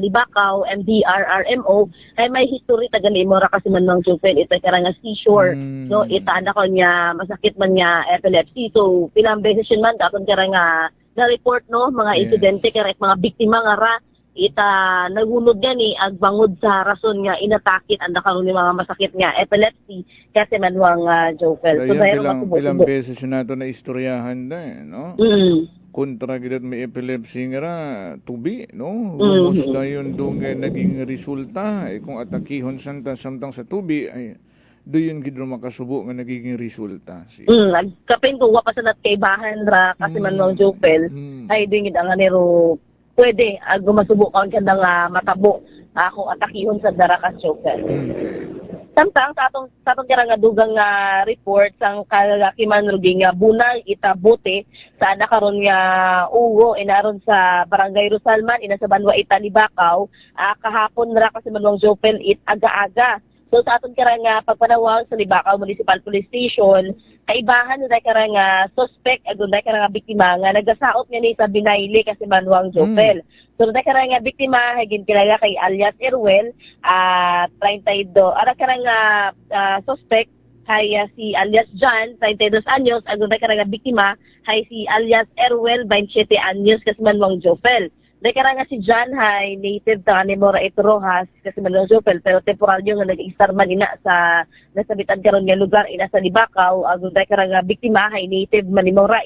Libacau, MDRRMO, ay may history tagali mo ra kasi manwang Jopel. Ito kara nga seashore. No, itaanda ko niya masakit man niya epilepsy. So, pilang beses yun man, aton kara nga na-report no, mga insidente kara mga biktima nga ra. Ita nagunod nga ni agbangod sa rason nga inatakit anda karon ni mga masakit nga epilepsy kasi manwang Jopel. So pilang beses yun nato na istoryahan da no? Kontra gid may epilepsy nga ra tubi no? Lumos na yun doon naging resulta kung atakihon samtang sa tubi ay doon gid makasubo nga nagiging resulta. Kapin ko wa pa sa natkaibahan ra kasi manwang Jopel ay doon gid ang anero pwede gumasubo ka nga matabo kung atakihon sa darakas Jopel. Samtang sa atong kira nga dugang nga report sang kalalaki man rugi nga bunal ita bote sa ana karon nga ugo inaron sa Barangay Rosalman ina sa Banwa ita Libacau kahapon ra kasi manwang Jopel aga-aga. So sa aton kira nga pagpanawag sa Libacau Municipal Police Station kaibahan na kara nga suspect agon kara nga biktima nga nagasaot nga ni sa Binayle kasi manwang Jopel. So kara nga biktima hagin kilala kay alias Erwel 32 ara kara nga suspect hay si alias John, 32 anyos, aguday ka nga biktima, hay si alias Erwel, 27 anyos, kasmanwang Jofel. Day ka nga si John, hay native ta ni Mora Rojas, kasmanwang Jofel, pero temporaryo nga nag-istar man ina sa nasabitan karon nga lugar, ina sa Libakaw, aguday ka nga biktima, hay native man ni Mora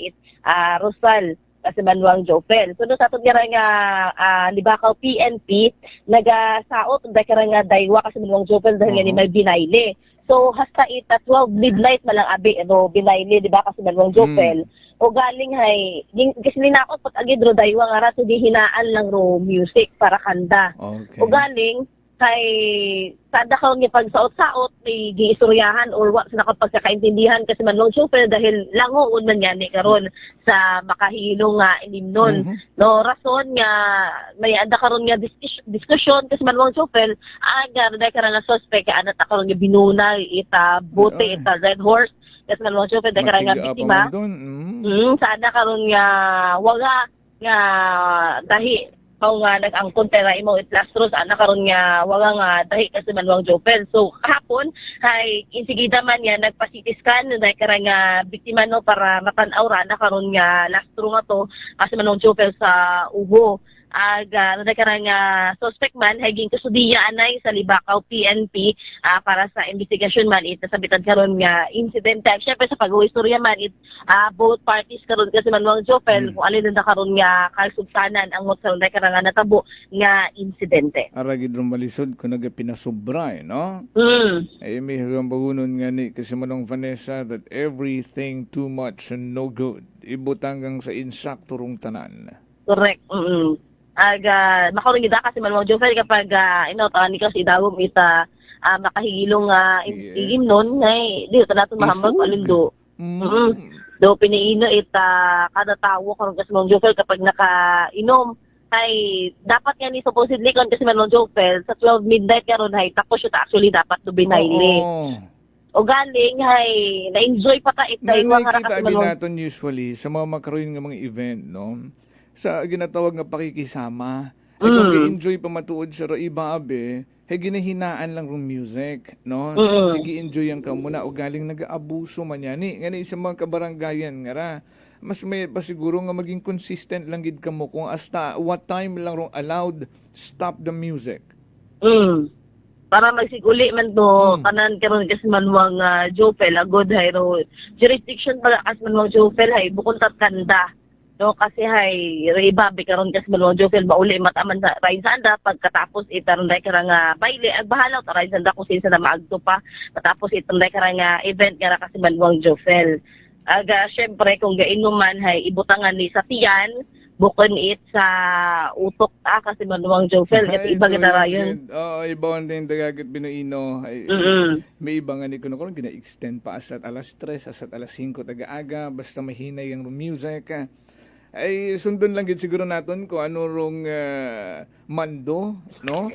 Rosal, kasmanwang Jofel. So, sa atong nga Libakaw PNP, nagasaot, day ka nga daywa, kasmanwang Jofel, dahil nga ni may binayli. So, hasta ita 12 midnight na lang abi, binayli, di ba, kasi manwang Jofel. O galing hay, kasi linakot, pag agidro, daywa nga rato, di hinaan lang ro music para kanda. Okay. O galing, kay sada ka niya pagsaot-saot, may giistoryahan or wak sa nakapagkakaintindihan kasi manwang Jofel dahil langoon man yan karon sa makahilong nga inimnon. No, rason nga may anda karon nga diskusyon kasi manwang Jofel agar dahil ka nga suspect ka anat karon nga binuna ita bote ita red horse kasi manwang Jofel dahil ka nga biktima. Sana karon nga waga nga dahi kung nga nag-angkon pera imo iplastros ana karon nga wala nga dahi kasi manwang Jofel. So kahapon hay insigida man yan nagpa-CT scan dahil karang nga biktima no para matan-aw ra na karon nga lastro nga to kasi manwang Jofel sa ubo. Dahil karang suspect man haging kusudiya anay sa Libakaw PNP para sa investigasyon man it nasabitan karon nga incident. Syempre sa pag-uistorya man it both parties karon kasi manwang Jofel kung alin na karon nga kalsubsanan ang mot sa karang nga natabo nga insidente. Aragid ron malisod kung nagapinasubra no? Ay may hanggang bagunon nga ni kasi manong Vanessa that everything too much and no good. Ibutanggang sa insakto rong tanan. Correct. Makaroon gida kasi manwang Jofel kapag ni kasi dawom ita makahilong igim nun ngay di ito natin mahambag palundo. Do piniino ita kada tawo karon kasi manwang Jofel kapag nakainom ay dapat nga ni supposedly kon kasi manwang Jofel sa 12 midnight karon hay tapos siya actually dapat to binayli. O galing hay na-enjoy pa ka ita iwa nga kasi manwang natin usually sa mga makaroon nga mga event no sa ginatawag nga pakikisama. Ay kung i-enjoy pa matuod sa iba abe, ginahinaan lang ng music, no? Sige, enjoyan ka muna o galing nag-aabuso man yan. Ngani sa mga kabaranggayan nga ra, mas may pa siguro nga maging consistent lang gid kamo kung hasta what time lang rong allowed stop the music. Para magsiguli man to kanan karon kasi manwang Jofel agod hay ro jurisdiction para as manwang Jofel hay bukod tat kanda. No, kasi hay ibabe karon kasi manwang Jofel mauli mataman sa Ride Sanda pagkatapos itanday karang baile agbahala ta Ride Sanda kung sinsa na maagto pa matapos itanday karang event kara kasi manwang Jofel. Syempre kung gainom man hay ibutangan ni sa tiyan bukod it sa utok kasi manwang Jofel kasi iba gitara yun. Iba din dagagit binuino. May iba nga ni kuno gina-extend pa asat alas 3 asat alas 5 taga-aga basta mahinay ang music. Ay sundon lang gid siguro naton kung ano rong mando no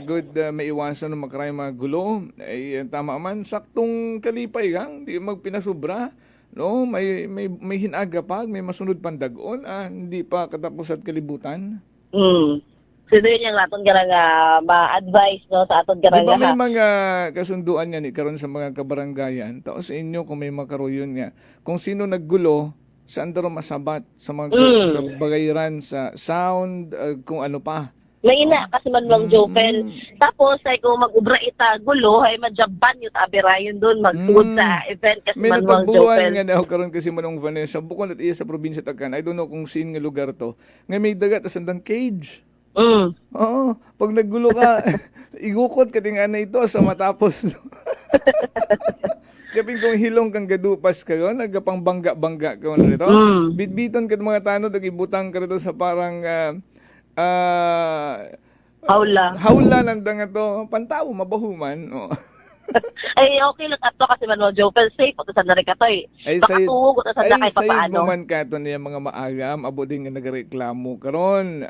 good maiwasan ng makaray mga gulo ay tama man saktong kalipay gang di magpinasubra no may hinaga pa may masunod pandagon hindi pa katapos at kalibutan. Sino yung aton karang ma-advise no sa aton karang diba may mga kasunduan nga ni karon sa mga kabaranggayan tao sa inyo kung may makaroyon nga kung sino naggulo saan daw masabat sa mga sa bagayiran sa sound kung ano pa may ina kasi manwang Jofel tapos ay kung mag-ubra ita gulo ay madjaban yung abirayon doon magtuod sa event kasi may manwang may Jofel nga daw karon kasi manong Vanessa bukod at iya sa probinsya Tagkan I don't know kung saan nga lugar to nga may dagat asandang cage. Oo, pag naggulo ka igukot ka tinga na ito sa matapos. Kaping kung hilong kang gadupas kayo, nagapang bangga-bangga ka na rito. Bitbiton ka mga tanod, nagibutang ka rito sa parang hawla ng danga to. Pantawo, mabahuman. Ay, okay lang ato kasi manwang Jofel safe. Ito sa narin ka to eh. Pakatuhog, ito sa nakay papaano. Ay, sa'yo man ka to niya mga maagam, abo din nga nagreklamo karon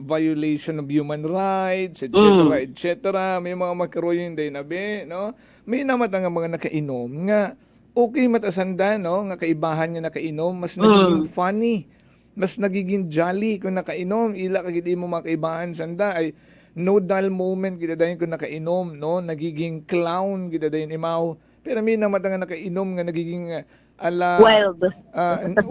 violation of human rights, etc. May mga makaroon din nabi, no? May naman nga mga nakainom nga okay matasanda no nga kaibahan nga nakainom mas nagiging funny mas nagiging jolly kung nakainom ila kagid mo makaibahan sanda ay no dull moment kita dayon kung nakainom no nagiging clown kita dayon imaw Pero may naman nga nakainom nga nagiging ala Wild.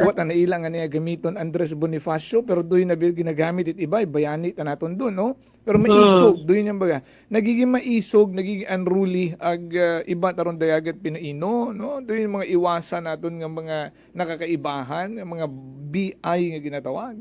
What ang nailang nga niya gamiton Andres Bonifacio pero doon na ginagamit it iba bayani tanaton doon no pero maisog doon yung baga nagiging maisog nagiging unruly ag iba taron dayagat pinaino no doon yung mga iwasan naton nga mga nakakaibahan nga mga BI nga ginatawag.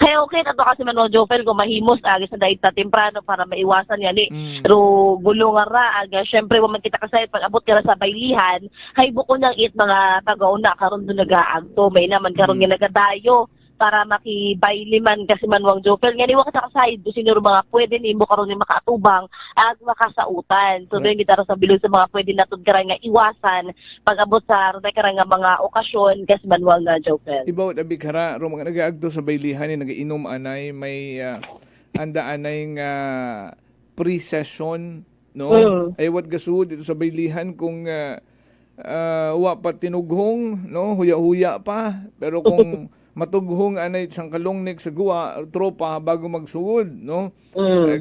Hey, okay na to kasi Manuel Jopel kung mahimos agi sa dait na temprano para maiwasan yan pero gulo nga ra aga syempre wa man kita kasayt pag abot ka na sa baylihan hay buko nang it mga tagauna karon do nagaagto may naman karon nga nagadayo para makibayliman kasi Manuel Jopel nga niwa ka sa kasayt do sinuro mga pwede nimo karon ni makaatubang at makasautan so doon gitara sa bilog sa mga pwede natud karay nga iwasan pag abot sa karay nga mga okasyon kasi Manuel Jopel. Ibaw abi kara ro mga nagaagto sa baylihan ni nagainom anay may anda anay nga pre-session no ay what gasud dito sa baylihan kung wa pa tinughong no huya-huya pa pero kung matughong anay isang kalongnik sa guwa tropa bago magsugod no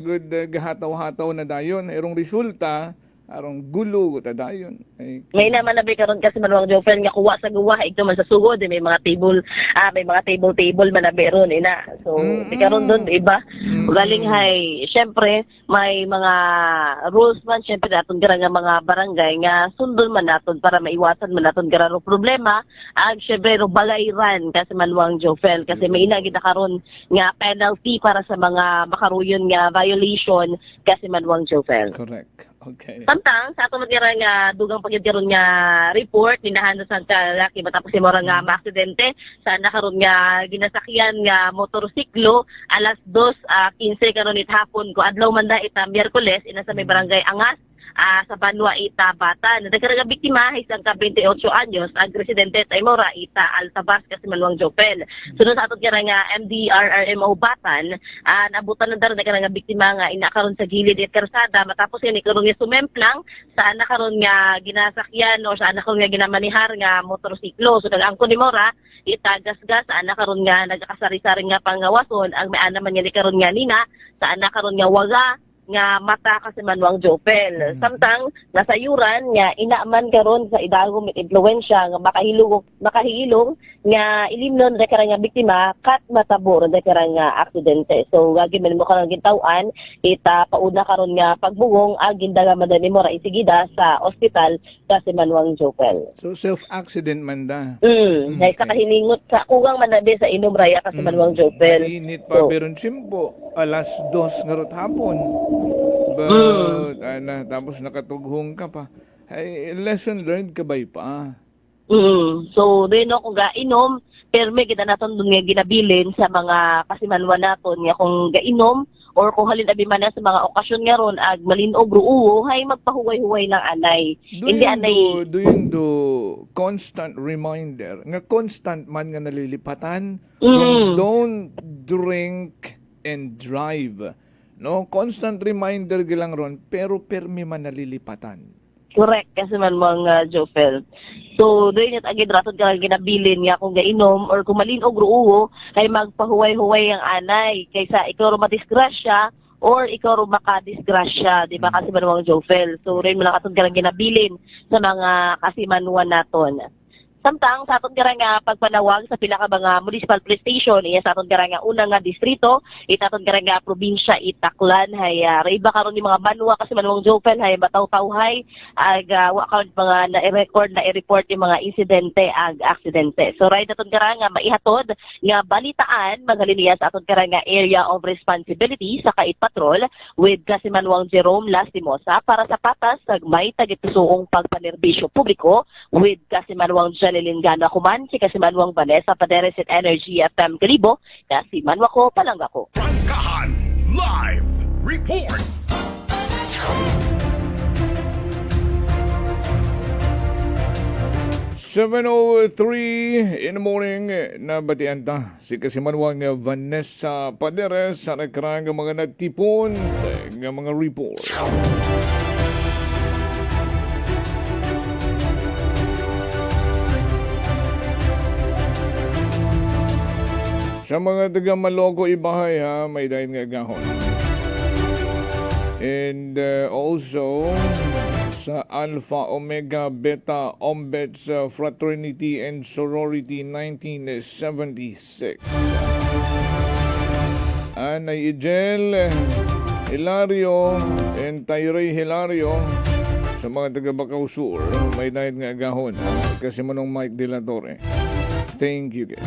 good gahataw-hataw na dayon erong resulta arong gulo ta dayon may naman nabi karon kasi Manuel Jopel nga kuwa sa guwa ito man sa sugod may mga table man nabi ron ina so di karon doon iba galing hay syempre may mga rules man syempre naton gara nga mga barangay nga sundon man naton para maiwasan man naton gara ro problema ag syempre ro balayran kasi Manuel Jopel kasi may ina kita karon nga penalty para sa mga makaruyon nga violation kasi Manuel Jopel. Correct. Okay. Samtang sa ato magkira nga dugang pagyudyaron nga report ninahanod sa kalaki matapos si mora nga maaksidente sa nakaron nga ginasakyan nga motorsiklo alas 2:15 karon it hapon ko adlaw man da ita Miyerkules ina sa may barangay Angas sa Banwa Ita Batan. Nagkaroon nga biktima isang ka 28 anyos ang residente sa Imora Ita Altabas kasi Manuel Jopel. Sunod sa atot nga MDRRMO Batan nabutan na daron nga biktima nga inakaron sa gilid at karsada matapos yan ikaroon nga sumemplang sa nakaroon nga ginasakyan o sa nakaroon nga ginamanihar nga motorsiklo. So nag-angko ni Mora Ita gasgas sa nakaroon nga nagkasari-sari nga pangawason ang may naman nga karon nga nina sa nakaroon nga waga nga mata kasi Manuel Jopel. Samtang nasayuran nga inaaman karon sa idagom mit impluwensya nga makahilong nga ilimnon ra kara nga biktima kat matabo ra kara nga aksidente. So gagimen mo karang gintawan ita pauna karon nga pagbungong agindaga madani mo ra isigida sa ospital kasi Manuel Jopel. So self-accident man da. Hay kakahilingot sa kugang manabi sa inom raya kasi Manuel Jopel. Init pa beron simpo alas 2 nga rot hapon. But, tapos nakatughong ka pa. Ay, lesson learned ka ba pa? So, din kung gainom, perme kita naton dun nga ginabilin sa mga kasimanwa naton nga kung gainom or kung halin abi man sa mga okasyon nga ron ag malinog ruuo hay magpahuway-huway ng anay. Hindi anay do constant reminder nga constant man nga nalilipatan don't drink and drive. No, constant reminder gilang ron pero permi man nalilipatan. Correct kasi man mga Jopel. So doon yung agad ratod ka ginabilin nga kung gainom or kung malinog ruuo kay magpahuway-huway ang anay kaysa ikaw madisgrasya or ikaw makadisgrasya, di ba kasi man mga Jopel. So rin mo lang atod ka ginabilin sa mga kasimanuan naton. Samtang sa aton nga pagpanawag sa pila ka mga municipal police station iya sa aton nga unang nga distrito itaton nga probinsya Itaklan hay iba karon ni mga manwa kasi Manuel Jopel hay bataw-tawhay ag wa karon mga na-record na i-report yung mga insidente ag aksidente. So right aton nga maihatod nga balitaan magaliniya sa aton nga area of responsibility sa Kait Patrol with kasi Manuel Jerome Lastimosa para sa patas ag may tagitusuong pagpanerbisyo publiko with kasi Manuel Lingana kuman si kasi Manuel Vanessa Paderes at Energy FM Kalibo kasi Manwa ko palangga ko. Prangkahan Live Report. "7:03 in the morning na batian ta si Kasimanwang Vanessa Paderes sa nakarang mga nagtipon ng mga report. Sa mga taga Maloko Ibahay ha, may dahil nga gahon. And also sa Alpha Omega Beta Ombets Fraternity and Sorority 1976. Anay Ijel Hilario and Tyree Hilario sa mga taga-Bacau Sur. May dahil nga agahon kasi manong Mike De La Torre. Thank you, guys.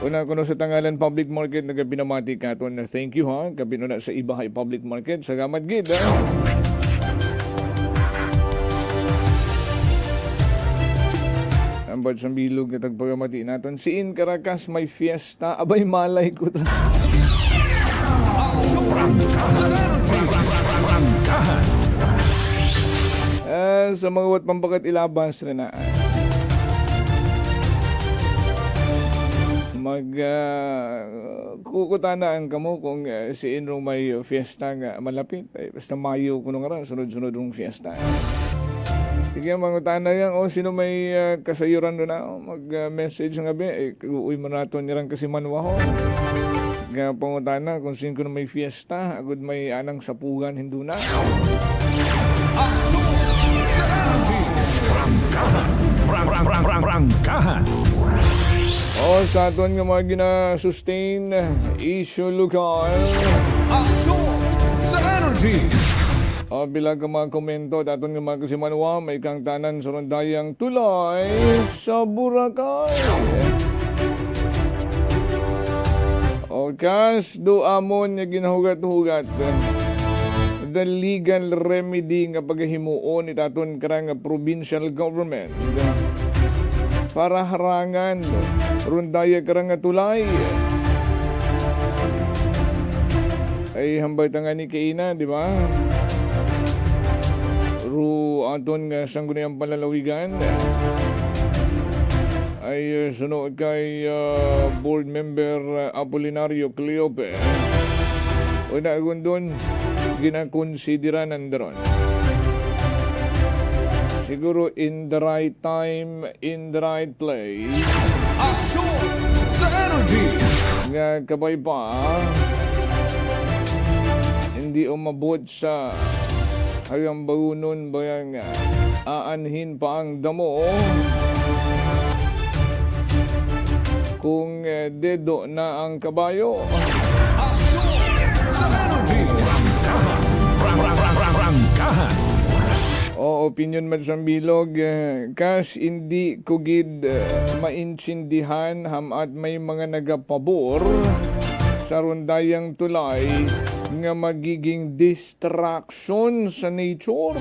Una ko sa Tangalan Public Market nagabinamati katon na thank you ha. Kabino na sa Ibahay Public Market. Salamat gid ha. Ambad sa bilog na tagpagamati naton. Si In Caracas may fiesta. Abay malay ko ta. Sa mga wat pambakat ilabas rin na. Kukutanaan ka mo kung si Inrong may fiesta nga malapit. Basta Mayo ko nung sunod-sunod ng fiesta. Sige, mga utana yan. Sino may kasayuran doon na? Mag-message nga ba? Uy mo nato nirang kasi manwaho. Kaya pangutana kung sino na may fiesta. Agad may anang sapugan hindu na. Prangkahan. Sa aton nga mga gina-sustain issue lokal. Aksyon sa energy. Bilang ka mga komento, aton nga mga kasimanwa, may kang tanan sa rondayang tulay sa Boracay. Kas do amon nga ginahugat-hugat. The legal remedy nga paghimuon itaton karang provincial government para harangan rundaya karang tulay ay hambay tanga ni Kaina, di ba? Ru aton nga sangguniang palalawigan ay sunod kay board member Apolinario Cleope. Una agundon ginakonsidera nandaron. Siguro in the right time, in the right place. Aksyon sa energy. Nga kabay pa, hindi umabot sa hanggang bagunon bayang aanhin pa ang damo. Kung dedo na ang kabayo. Aksyon sa energy. Prangkahan. Opinion man sa bilog, kas hindi kugid maintindihan hamat may mga nagapabor sa rundayang tulay nga magiging distraction sa nature.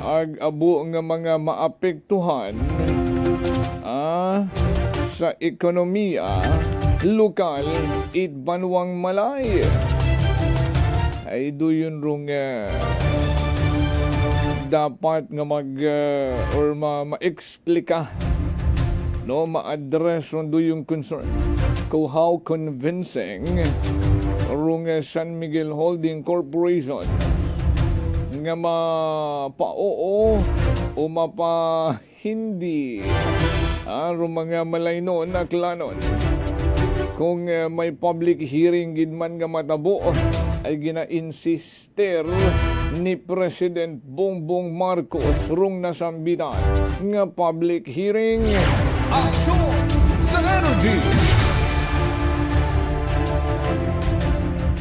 Ag-abo nga mga maapektuhan sa ekonomiya lokal it banwang malay. Ay doon rong dapat nga ma-explika, no, ma-address ron yung concern kung how convincing rong San Miguel Holding Corporation nga mapa-oo o mapa-hindi rong mga malaynon na klanon kung may public hearing gidman nga matabo ay gina-insister ni President Bongbong Marcos rung nasambitan nga public hearing. Aksyon sa energy.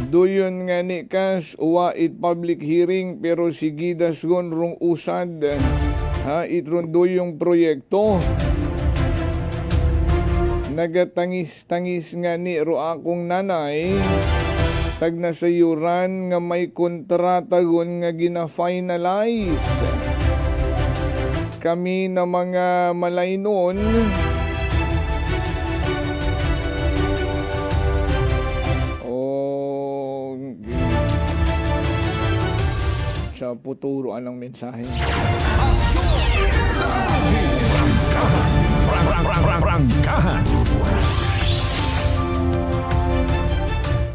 Doyon nga ni kas uwait public hearing pero sigidas gon rung usad itron doyong proyekto. Nagatangis-tangis nga ni ro akong nanay tag nasayuran nga may kontrata gon nga gina-finalize. Kami na mga malaynon sa puturo anong mensahe. Prangkahan.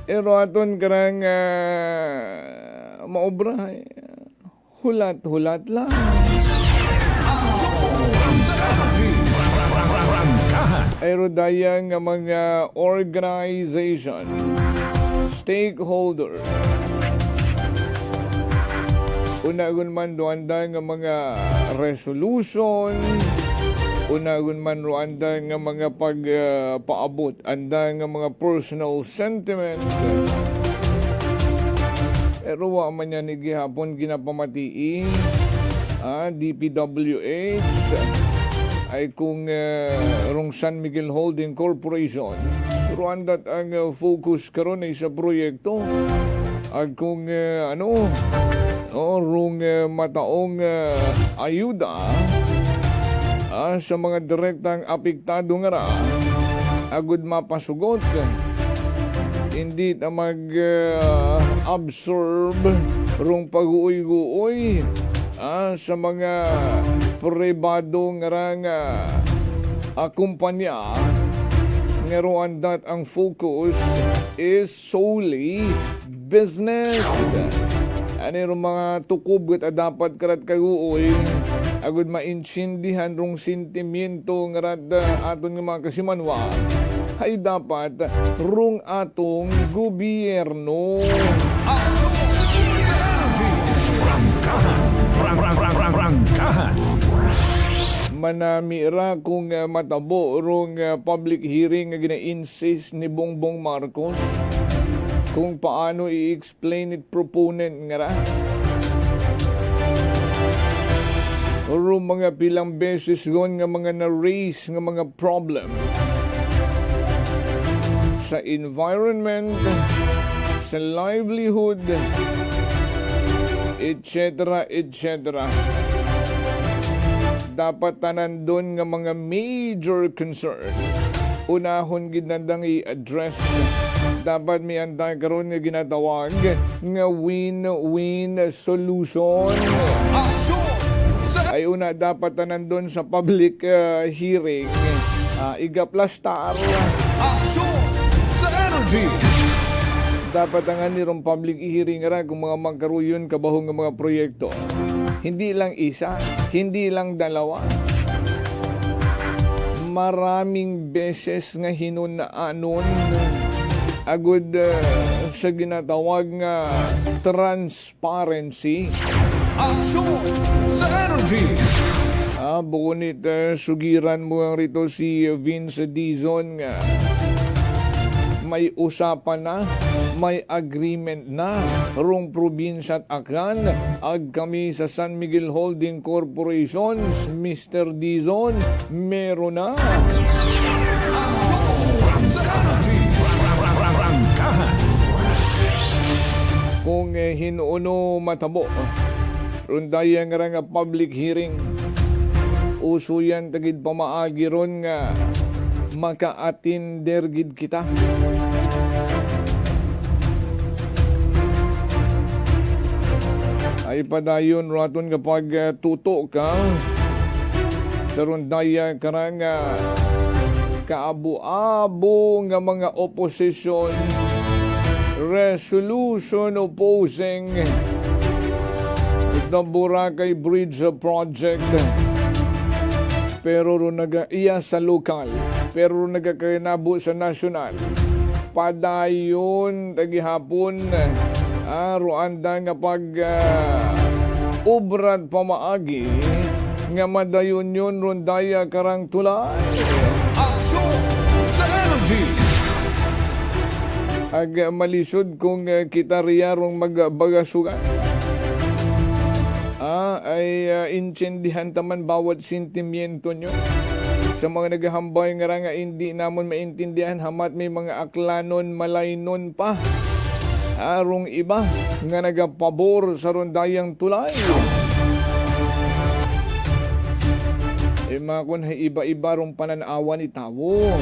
Pero aton karang maobra hulat-hulat lang. Pero daya nga mga organization stakeholder. Unagon man Rwanda nga mga resolution, unagon man Rwanda nga mga pagpaabot, anda nga mga personal sentiment. Pero wa man yan gihapon ginapamatii DPWH ay kung rong San Miguel Holding Corporation. Rwanda ang focus karon ay sa proyekto. At kung rong mataong ayuda sa mga direktang apektado nga ra, agud mapasugot. Hindi ta mag-absorb rong pag-uoy-uoy sa mga pribado nga kumpanya nga Rwanda ang focus is solely business. Ano mga tukob at dapat karat kaguoy agud maintindihan rong sentimiento nga aton nga mga kasimanwa ay dapat rong atong gobyerno. Rangkahan. Manamira kung matabo rong public hearing nga gina-insist ni Bongbong Marcos kung paano i-explain it proponent nga ra. Rong mga pilang beses gon nga mga na-raise nga mga problem sa environment, sa livelihood, etc. Dapat tanan doon nga mga major concerns unahon ginandang i-address. Dapat may anday karon nga ginatawag nga win-win solution. Ay una dapat tanan doon sa public hearing igaplastar dapat ang nirong public hearing ra kung mga magkaruyon kabahong ng mga proyekto. Hindi lang isa, hindi lang dalawa. Maraming beses nga hinunaanon agud sa ginatawag nga transparency. Action sa energy! Bukunit sugiran mo ang rito si Vince Dizon nga may usapan na, may agreement na rong probinsya at Aklan ag kami sa San Miguel Holding Corporation. Mr. Dizon, meron na. Kung hinuuno matabo rundaya nga public hearing uso yan tagid pamaagi ron nga maka-atinder gid kita. Ay padayon raton kapag tuto ka sa rundaya karang kaabu-abo nga mga opposition resolution opposing the Boracay Bridge Project. Pero ro naga-iya sa lokal, pero ro nagakainabo sa nasyonal. Padayon tagihapon Rwanda nga pag ubrad pamaagi nga madayon yun rondaya karang tulay. Action sa energy! Ag malisod kung kita riyarong magbagasugan. Ay intindihan taman bawat sentimiento nyo. Sa mga naghahambay nga hindi namon maintindihan hamat may mga aklanon malaynon pa. Arong iba nga nagapabor sa rondayang tulay. Mga kun iba-iba rong pananawa ni tawo.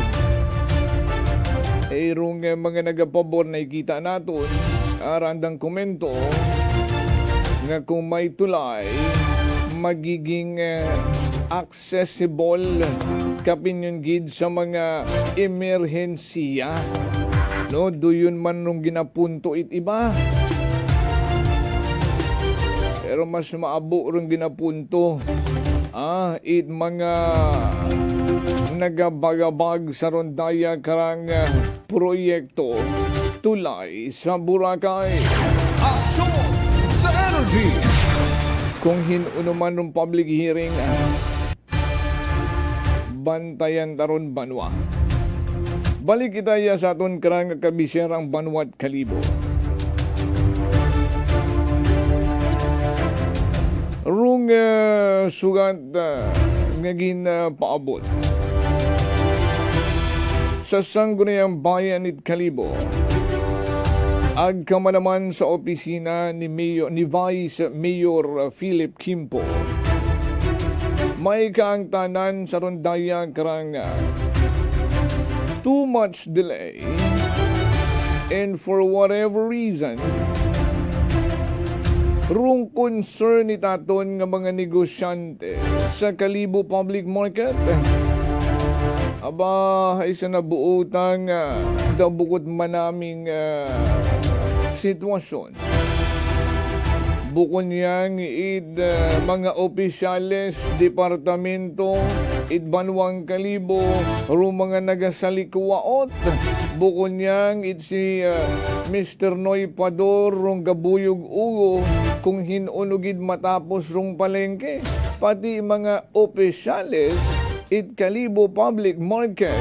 Rong mga nagapabor na ikita naton arandang komento nga kung may tulay magiging accessible kapinyon gid sa mga emerhensiya. No, doon man nung ginapunto iba. Pero mas maabo rong ginapunto. It mga nagabagabag sa rondaya karang proyekto tulay sa Boracay. Action sa energy! Kung hinunuman ng public hearing, bantayan taron banwa. Balik kita sa aton karang kabiserang Banwat Kalibo. Rung sugat ngagin paabot sa Sangguniang Bayan it Kalibo. Agkamanaman sa opisina ni Vice Mayor Philip Kimpo. May kaangtanan sa rondaya karang too much delay, and for whatever reason, rung concern ni taton nga mga negosyante sa Kalibo Public Market. Aba, isa na buotang dabukot manaming sitwasyon. Bukod niyang mga opisyales, departamento, Banwang Kalibo, ru mga nagasalikwaot. Bukod niyang si Mr. Noy Pador, rung gabuyog ugo, kung hinunugid matapos rung palengke. Pati mga opisyales, Kalibo Public Market,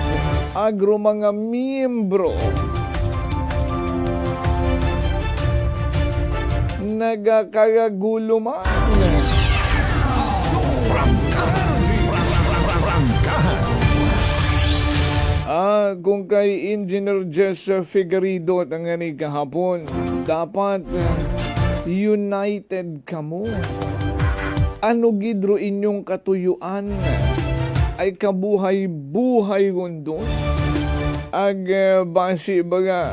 agro mga miyembro, nagkakagulo man. Kung kay Engineer Jess Figueredo at ang ngani kahapon, dapat united kamo. Ano gidro inyong katuyuan ay kabuhay-buhay kundon. Ag basi baga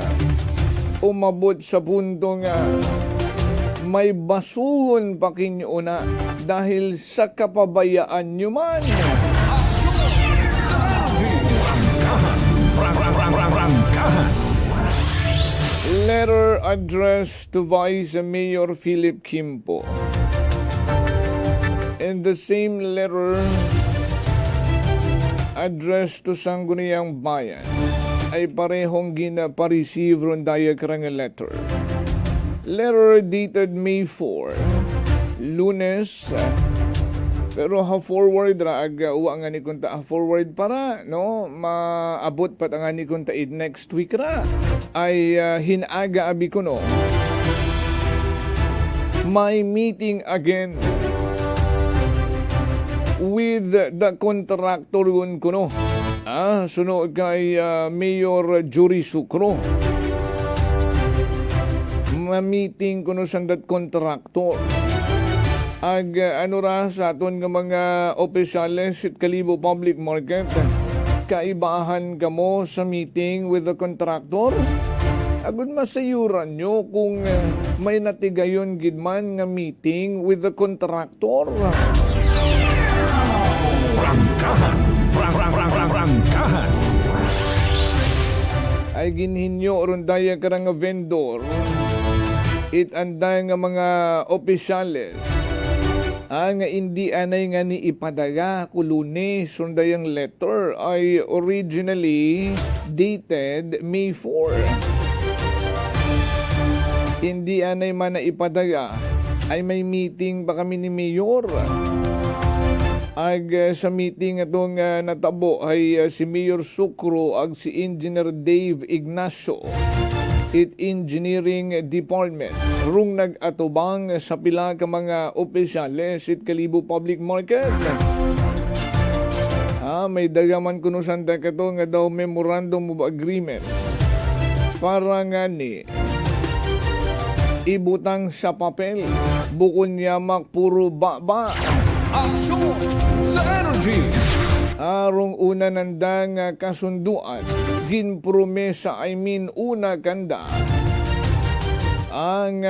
umabot sa punto nga may basugon pa kinyo na dahil sa kapabayaan nyo man. Letter addressed to Vice Mayor Philip Kimpo. And the same letter addressed to Sangguniang Bayan ay parehong gina-receive ron daya karang letter. Letter dated May 4, Lunes. Pero ha-forward ra uwa nga ni kunta ha-forward para no maabot pat nga ni kunta next week ra ay hinaga abi ko no. My meeting again with the contractor yun ko no. Sunod kay Mayor Jury Sucro. Ma-meeting ko no sandat contractor. Ag ano ra sa aton nga mga opisyales at Kalibo Public Market, kaibahan kamo sa meeting with the contractor. Agud masayuran nyo kung may natigayon gidman nga meeting with the contractor. Rangkahan. Ay ginhinyo ron daya karang vendor. Anday nga mga opisyales. Nga hindi anay nga ni ipadaga kulunes sundayang letter ay originally dated May 4. Hindi anay man na ipadaga ay may meeting pa kami ni Mayor. Sa meeting atong natabo ay si Mayor Sucro ag si Engineer Dave Ignacio Engineering Department rung nag-atubang sa pila ka mga opisyales Kalibo Public Market. May dagaman kuno santa kato nga daw memorandum of agreement para nga ni ibutang sa papel bukod yamak puro ba. Action sa energy! Arong una nanda nga kasunduan, ginpromesa una kanda, ang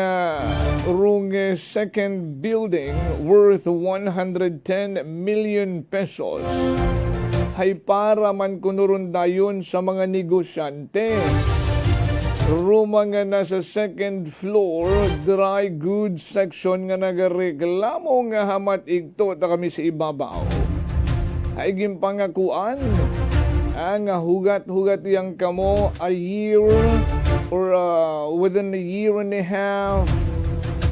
rung second building worth 110 million pesos ay para man kunuron dayon sa mga negosyante. Ruma nga nasa second floor, dry goods section nga nagareklamo nga hamat igto ta kami sa ibabaw. Ay ginpangakuan ang hugat-hugat yang kamo a year or within a year and a half,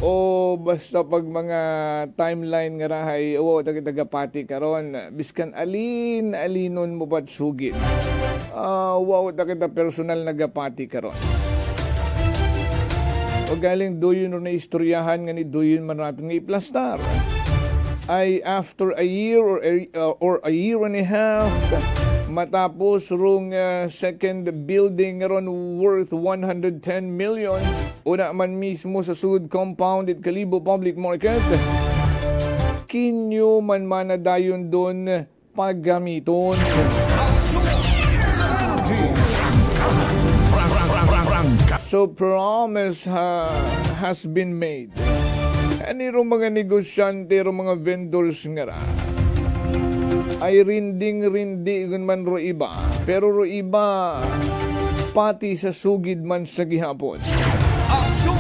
o basta pag mga timeline nga rahay, o taga-pati karon, biskan alinon mo ba't sugid? Wow, taga personal nagapati karon. O galing doyon na istoryahan nga ni doyon man natin nga iplastar. Ay after a year or a year and a half, matapos rong second building ron worth 110 million, una man mismo sa Sud Compound at Kalibo Public Market, kinyo man manadayon doon paggamiton. So promise has been made. Aniro mga negosyante, mga vendors nga ra, ay rinding-rindi man ro iba. Pero ro iba, pati sa sugid man sa gihapon. Action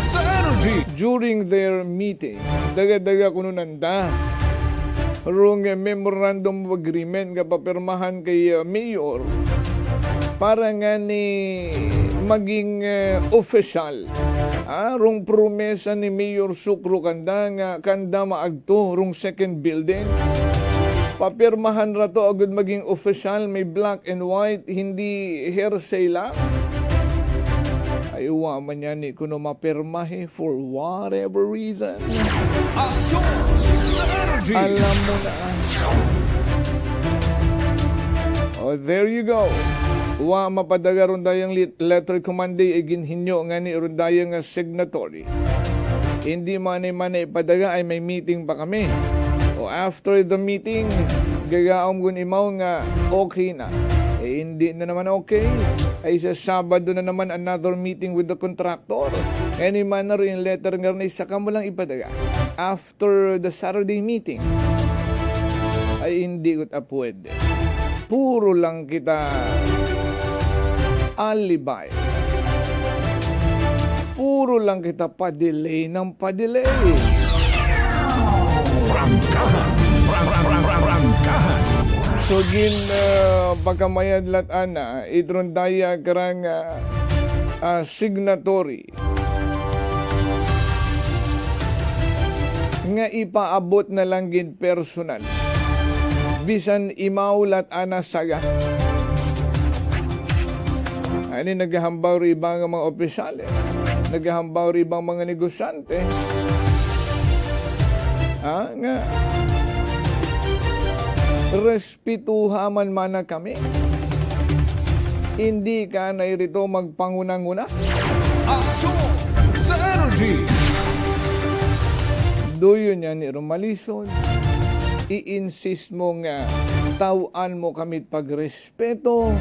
sa energy! During their meeting, daga-daga kuno nanda, rong memorandum of agreement nga papirmahan kay Mayor para nga ni maging official. Rong promesa ni Mayor Sukro kanda maagto rong second building. Papirmahan ra to agad maging official, may black and white, hindi hearsay lang. Ay uwa man yan kuno mapirmahe for whatever reason. Action sa energy! Alam mo na. Oh, there you go. Wa mapadaga rundayang letter commande ginhinyo nga ni rundayang signatory. Hindi manay ipadaga ay may meeting pa kami. O after the meeting, gagaom gun imaw nga okay na. Hindi na naman okay. Ay sa Sabado na naman another meeting with the contractor. Any manner in letter nga na isa ka mo lang ipadaga. After the Saturday meeting, ay hindi ko pwede. Puro lang kita alibay. Puro lang kita pa-delay ng pa-delay. So gin pagkamayad latana, itrondaya karang signatory nga ipaabot na lang gid personal. Bisan imaulat ana saga. Ani naghahambaw ri ibang mga opisyales, naghahambaw ri ibang mga negosyante. Nga respetuha man mana kami. Hindi ka na irito magpangunang-una. Action sa energy! Doon yan ni Romalison. I-insist mo nga tawaan mo kami pagrespeto.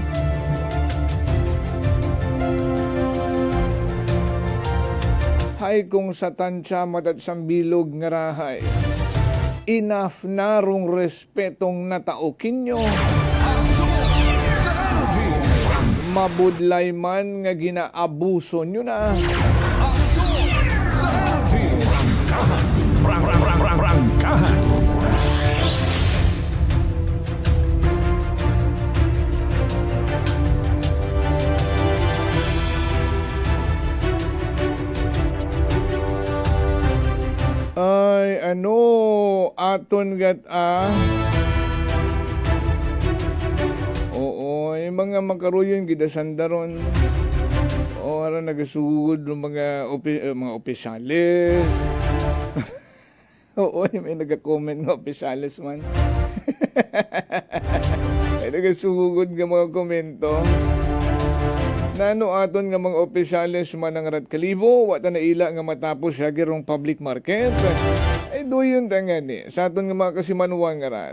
Hay kung sa tansya matat sambilog nga rahay. Enough na rong respetong nataukin nyo. Mabudlay man nga ginaabuso nyo na. Ay, aton gat Oo, yung mga makaruyon gidasandaron. O, ara nagasugod ng mga opisyalis. Oo, may nag-comment ng opisyalis man. Ay nagasugod ng mga komento. Nano aton nga mga opisyalis man ang Rat Kalibo, wata na ila nga matapos siya girong public market. Ay doyon tangan sa aton nga mga kasimanuang nga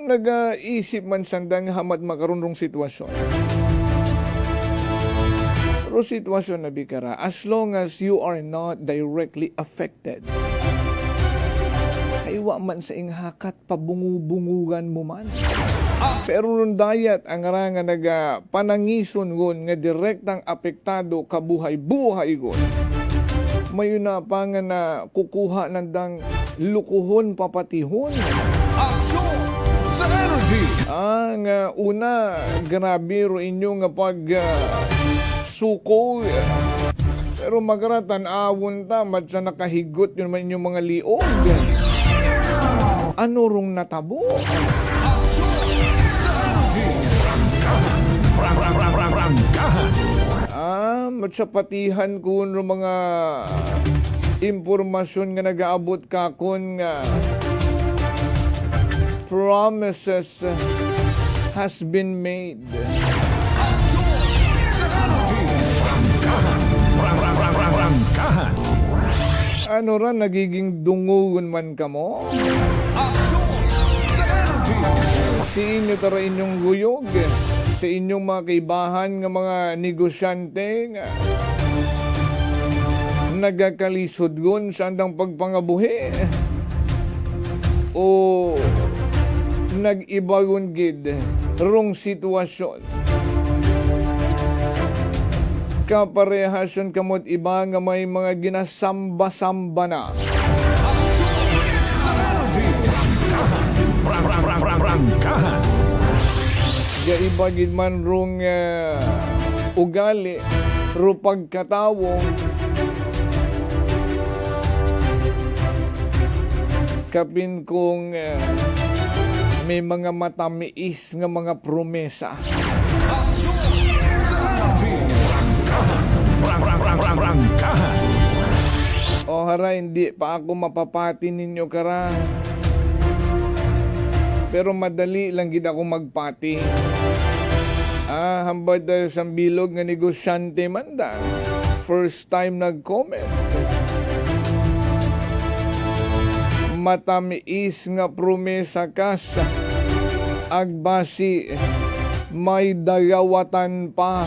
nag-isip man sandang hamat makarunrong sitwasyon. Pero sitwasyon na bikara, as long as you are not directly affected, ay wa man sa inghakat pabungu-bungugan mo man. Pero nung dayat ang nga panangison gon nga direktang apektado kabuhay-buhay gon. Mayon na pa nga na kukuha nandang lukuhon papatihon. Action sa energy! Nga una, grabe ro inyo nga pag suko. Pero magaratan awon ta, matsa nakahigot yun man inyong mga liog. Ano rong natabo? Matsapatihan ko ng mga impormasyon nga nag-aabot kakon nga promises has been made. Ano ra, nagiging dungugon man ka mo? Sa inyo tara inyong guyog, sa inyong mga kaibahan nga mga negosyante nga nagakalisod sa andang pagpangabuhi o nag-ibagon gid rong sitwasyon. Kaparehasyon kamot iba nga may mga ginasamba-samba na. Ga iba gid man rong ugali, ro pagkatawo, kapin kong may mga matamiis nga mga promesa. O hara, hindi pa ako mapapati ninyo kara. Pero madali lang gid ako magpati. Hambad sa bilog nga negosyante man da. First time nag-comment. Matamiis nga promesa ka sa agbasi may dagawatan pa.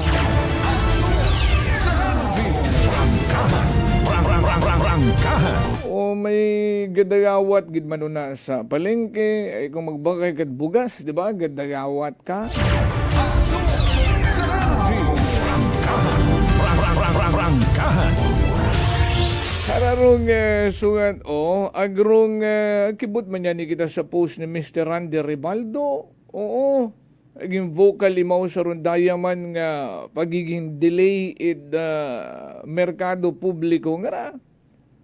O may gadagawat gid man una sa palengke ay kung magbakay kat bugas, di ba? Gadagawat ka. Kararong sugat agrong kibot man yan kita sa post ni Mr. Randy Ribaldo. Oo. Aging vocal imaw sa rondaya man nga pagiging delayed merkado publiko nga na.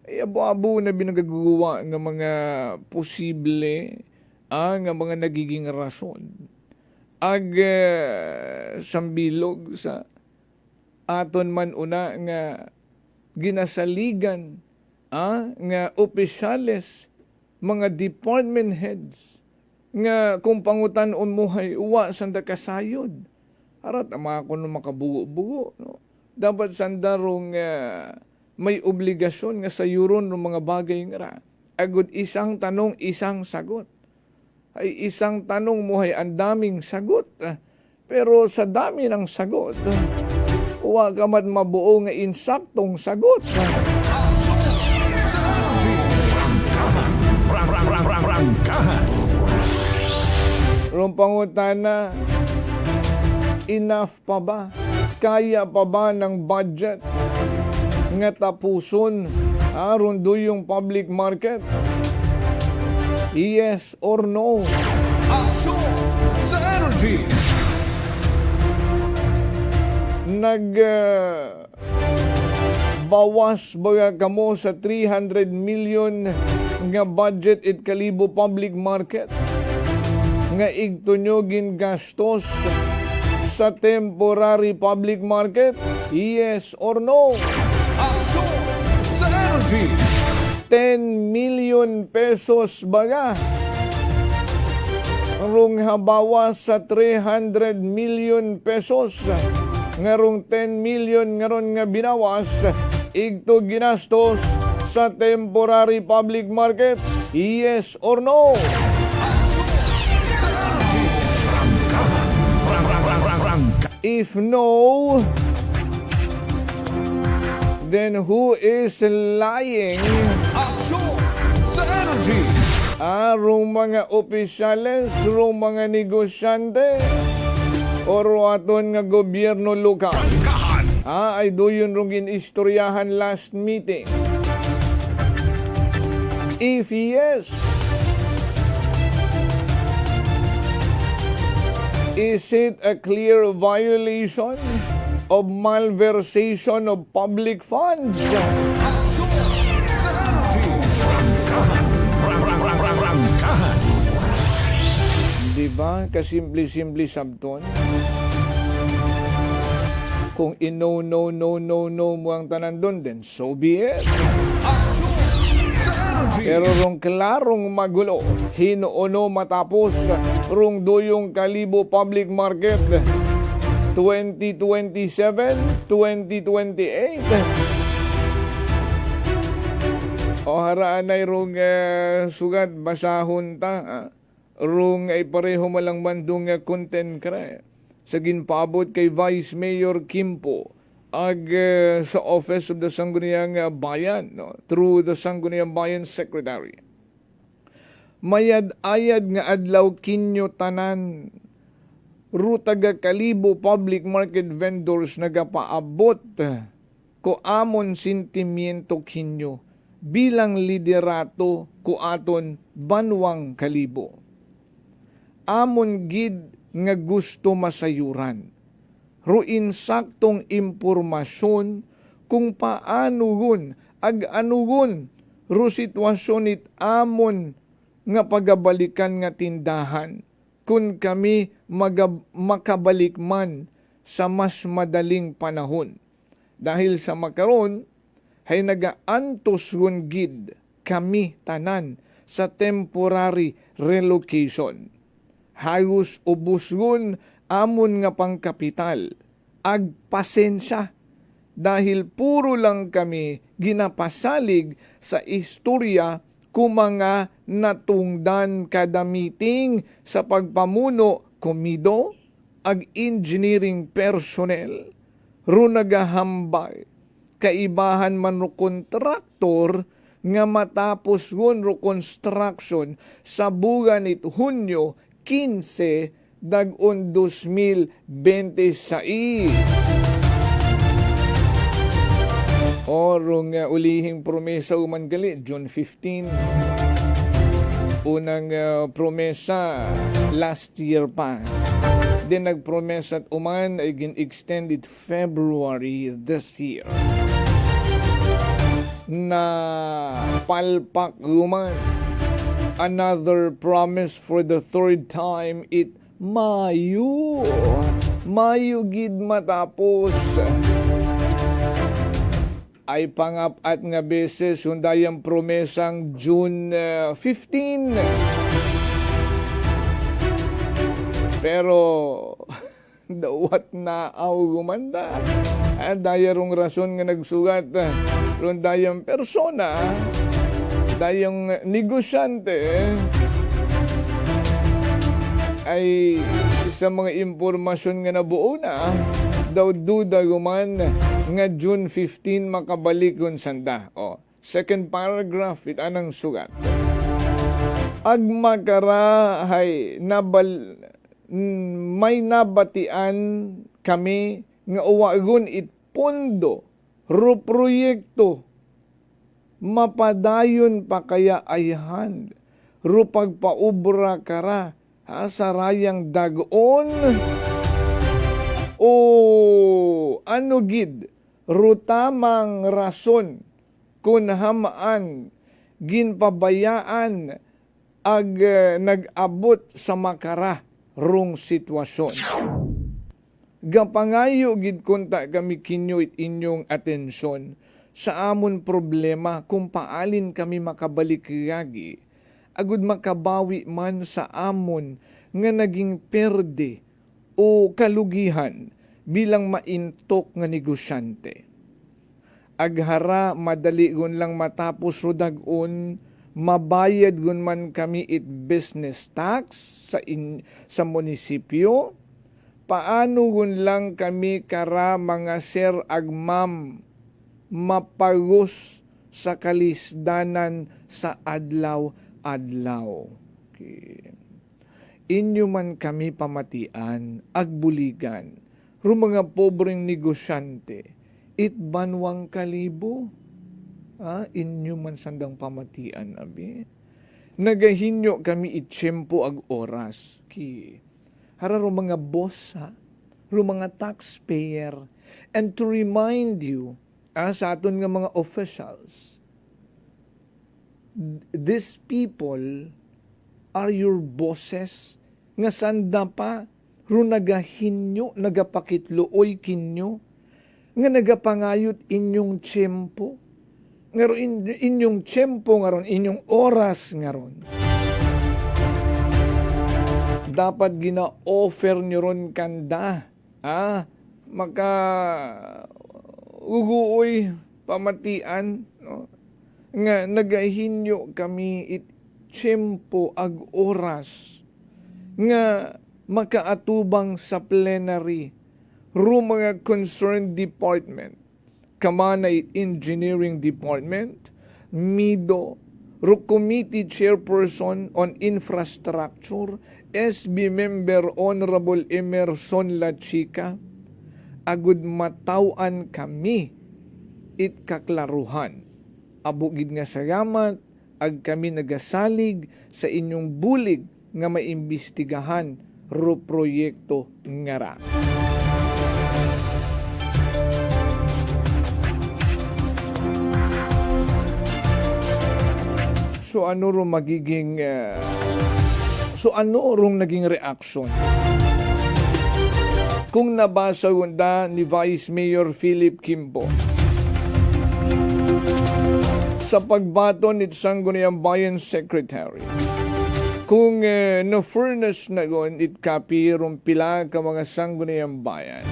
Ay abo-abo na binagagawa ng mga posible nga mga nagiging rason. Sambilog sa aton man una nga ginasaligan nga opisyales, mga department heads nga kung pangutan-on mo hay uwa sanda kasayod. Arat ama ko no makabugo-bugo. No? Dapat sandarong may obligasyon nga sayuron ng mga bagay nga agud isang tanong, isang sagot. Ay isang tanong mo ay ang daming sagot. Pero sa dami ng sagot, uwa ka man mabuo nga insaktong sagot. Rumpangutana, enough pa ba? Kaya pa ba ng budget nga tapuson rundo yung public market? Yes or no? Aksyon sa energy! Bawas baga kamo sa 300 million nga budget it kalibo public market nga igtunyogin gastos sa temporary public market? Yes or no? Aksyon sa energy! 10 million pesos baga rong habawas sa 300 million pesos ngarong 10 million ngaron nga binawas igto ginastos sa temporary public market? Yes or no? If no, then who is lying? Aksyon sa energy! Rong mga opisyales, rong mga negosyante, o aton nga gobyerno lokal. Ay doon rong ginistoryahan last meeting. If yes, is it a clear violation of malversation of public funds. Diba? Kasimple-simple sabton. Kung no mo ang tanan doon, then so be it. Pero rong klarong magulo, hinuono matapos rong doyong kalibo public market 2027, 2028. O haraan ay rong sugat basahon ta. Rong ay pareho malang mandong content kra. Sa ginpaabot kay Vice Mayor Kimpo ag sa Office of the Sangguniang Bayan, no, through the Sangguniang Bayan Secretary. Mayad-ayad nga adlaw kinyo tanan rutaga kalibo public market vendors nagapaabot ko amon sentimiento kinyo bilang liderato ko aton banwang kalibo. Amon gid nga gusto masayuran. Ruin saktong impormasyon kung paano gun ag anugon ru sitwasyon it amon nga pagabalikan nga tindahan kun kami makabalik man sa mas madaling panahon. Dahil sa makaron hay nagaantos gun gid kami tanan sa temporary relocation. Hayos ubusgon amon nga pangkapital, agpasensya, dahil puro lang kami ginapasalig sa istorya kung mga natungdan kada meeting sa pagpamuno komido, ag engineering personnel, ro nagahambay, kaibahan man ro kontraktor nga matapos gun ro construction sa bugan it Hunyo 15 dag-on 2026. Orong ulihing promesa uman gali, June 15. Unang promesa last year pa. Then nagpromesa at uman ay gin-extended February this year. Na palpak uman. Another promise for the third time, it Mayo gid matapos. Ay pangapat nga beses hundayang promesang June 15. Pero dawat na aw gumanda. Dayarong rason nga nagsugat. Ron dayang persona, dayang negosyante ay sa mga impormasyon nga nabuo na daw duda guman nga June 15 makabalik kun sanda. Second paragraph it anang sugat. Agmakara hay may nabatian kami nga uwagon it pondo ro proyekto mapadayon pa kaya ayhan ro pagpaubra kara sa rayang dagon o ano gid rutamang rason kun hamaan ginpabayaan ag nag-abot sa makara rong sitwasyon. Gapangayo gid kunta kami kinyo it inyong atensyon sa amon problema kung paalin kami makabalik yagi agud makabawi man sa amon nga naging perde o kalugihan bilang maintok nga negosyante. Aghara madali gun lang matapos rudag-on mabayad gun man kami it business tax sa munisipyo. Paano gun lang kami kara mga sir agmam mapagos sa kalisdanan sa adlaw-adlaw. Okay. Inyo man kami pamatian, agbuligan, ru mga pobreng negosyante, it banwang kalibo. Inyo man sandang pamatian, abi. Nagahinyo kami itsyempo ag oras. Okay. Hara ru mga boss, ru mga taxpayer, and to remind you sa aton nga mga officials, these people are your bosses nga sanda pa ro nagahinyo, nagapakitluoy kinyo, nga nagapangayot inyong tiyempo, nga ron inyong tiyempo, nga ron inyong oras nga ron. Dapat gina-offer nyo ron kanda, maka uguoy pamatian, no? Nga nagahinyo kami it tiyempo ag oras nga makaatubang sa plenary ro mga concerned department, kamanay engineering department, MIDO, ro committee chairperson on infrastructure, SB member Honorable Emerson Lachica, agud matawan kami it kaklaruhan. Abugid nga salamat ag kami nagasalig sa inyong bulig nga maimbestigahan ro proyekto ngara. So ano ro magiging ano rong naging reaksyon? Kung nabasa da ni Vice Mayor Philip Kimpo sa pagbaton ni Sangguniang Bayan Secretary, kung no-furnace na gon it copy rong pila ka mga Sangguniang Bayan,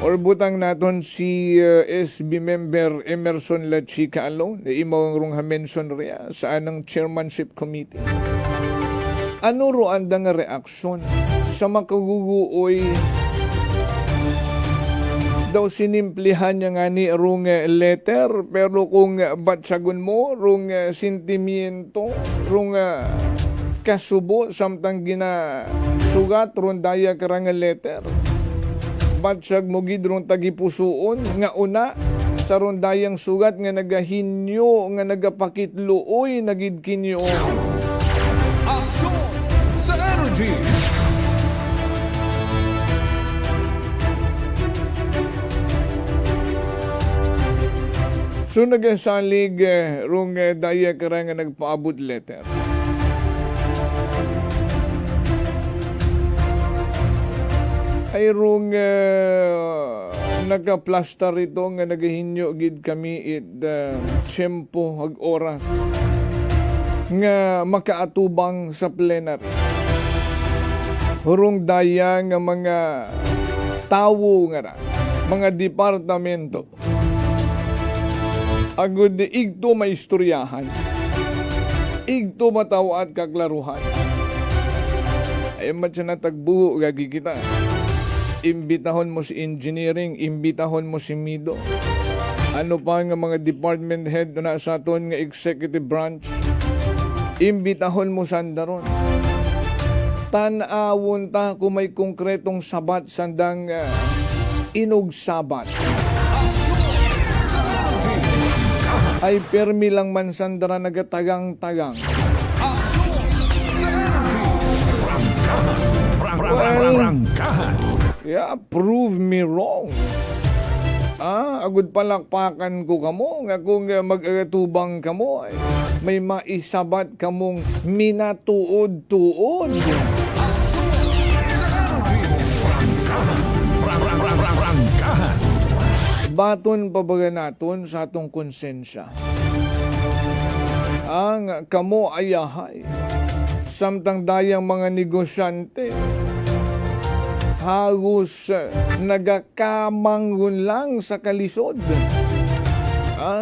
or butang naton si SB member Emerson Lachica alone, na imaw rong ha-mention ria sa anang chairmanship committee. Ano ro anda nga reaksyon sa makaguguoy daw sinimplihan niya nga ni rong letter, pero kung batsagon mo rong sentimiento, rong kasubo samtang ginasugat ron daya karang letter, batsag mo gid ron tagipusoon nga una sa ron dayang sugat nga nagahinyo, nga nagapakitluoy nagid kinyo. Action sa energy. So nagasalig rong daya karang nagpaabot letter. Ay rong nagaplastar ito nga nagahinyo gid kami it tiyempo ag oras nga makaatubang sa plenary. Rong daya nga mga tawo nga mga departamento agud igto maistoryahan, igto matawad kaklaruhan. Ay matya na tagbuo gagi kita. Imbitahon mo si engineering, imbitahon mo si MIDO. Ano pa nga mga department head na sa aton nga executive branch, imbitahon mo sandaron. Tanawon ta kung may konkretong sabat sandang inugsabat. Ay permi lang man sandara nagatagang-tagang. Yeah, prove me wrong. Agud palakpakan ko kamo nga kung mag-agatubang kamo ay may maisabat kamong minatuod-tuod. Baton pabaga naton sa atong konsensya. Ang kamo ayahay samtang dayang mga negosyante hagos nagakamanggun lang sa kalisod.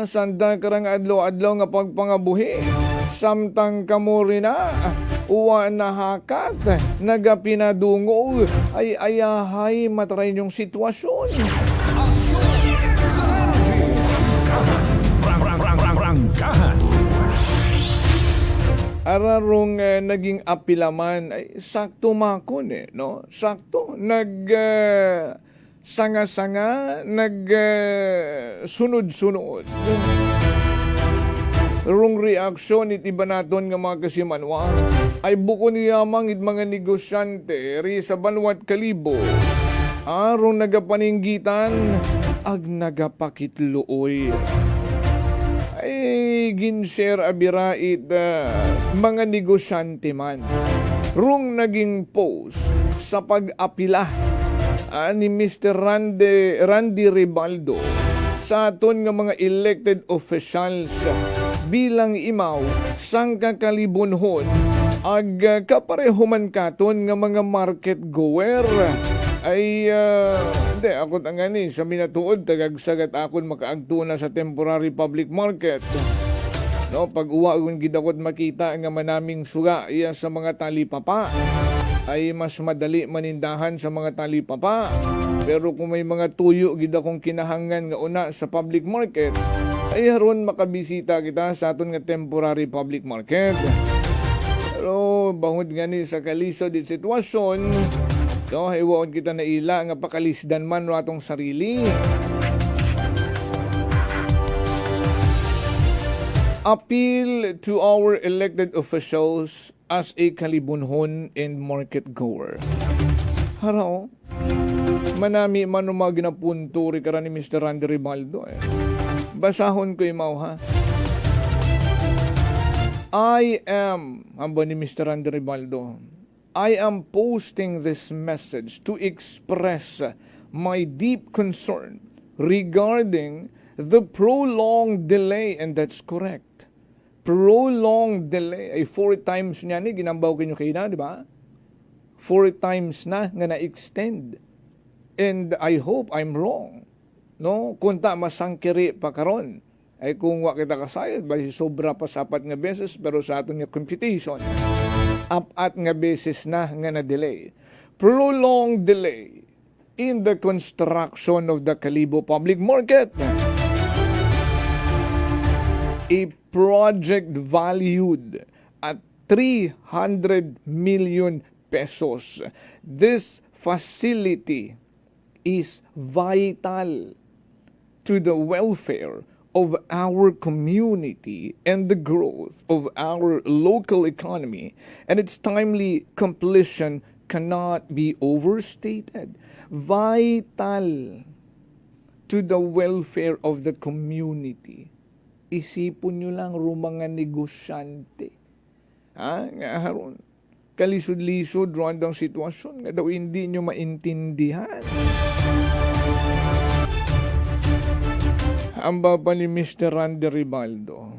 Sanda karang adlaw-adlaw nga pagpangabuhi samtang kamo rin uwa na hakat nagapinadungo ay ayahay matray yung sitwasyon. Ararong naging apilaman ay sakto makon no? Sakto sanga-sanga, sunod-sunod. Rong reaksyon it iba naton nga mga kasimanwa ay buko niyamang it mga negosyante ri sa Banwat Kalibo Arong nagapaninggitan, ag nagapakitluoy. Ay ginshare abirait mga negosyante man. Rung naging post sa pag-apila ni Mr. Randy Ribaldo sa aton nga mga elected officials bilang imaw sang kakalibunhon ag kaparehuman katon nga mga market goer ay hindi ako tangani sa minatuod tagagsagat akon makaagto na sa temporary public market. No, pag uwa kung gidakot makita nga manaming suga iya sa mga talipapa ay mas madali manindahan sa mga talipapa. Pero kung may mga tuyo gid akong kinahangan nga una sa public market, ay haron makabisita kita sa aton nga temporary public market. Pero bangod nga ni sa kalisod di sitwasyon, so hiwaon kita na ila nga pakalisdan man ro atong sarili. Appeal to our elected officials as a kalibunhon and market goer. Harao, manami man mga ginapunto rin ka ni Mr. Randy Ribaldo. Basahon ko imaw ha. I am, hamba ni Mr. Randy Ribaldo, I am posting this message to express my deep concern regarding the prolonged delay, and that's correct. Prolonged delay ay 4 times niya ni ginambaw kinyo kayo na, di ba? 4 times na nga na-extend. And I hope I'm wrong. No? Kunta masangkiri pa karon. Ay kung wa kita kasayad, basi sobra pa sa 4 nga beses, pero sa aton nga computation, 4 nga beses na nga na-delay. Prolonged delay in the construction of the Kalibo Public Market. A project valued at 300 million pesos. This facility is vital to the welfare of our community and the growth of our local economy, and its timely completion cannot be overstated. Vital to the welfare of the community. Isipon nyo lang mga negosyante. Nga haron. Kalisod-lisod rondang sitwasyon nga daw hindi nyo maintindihan. Ang baba ni Mr. Randy Ribaldo,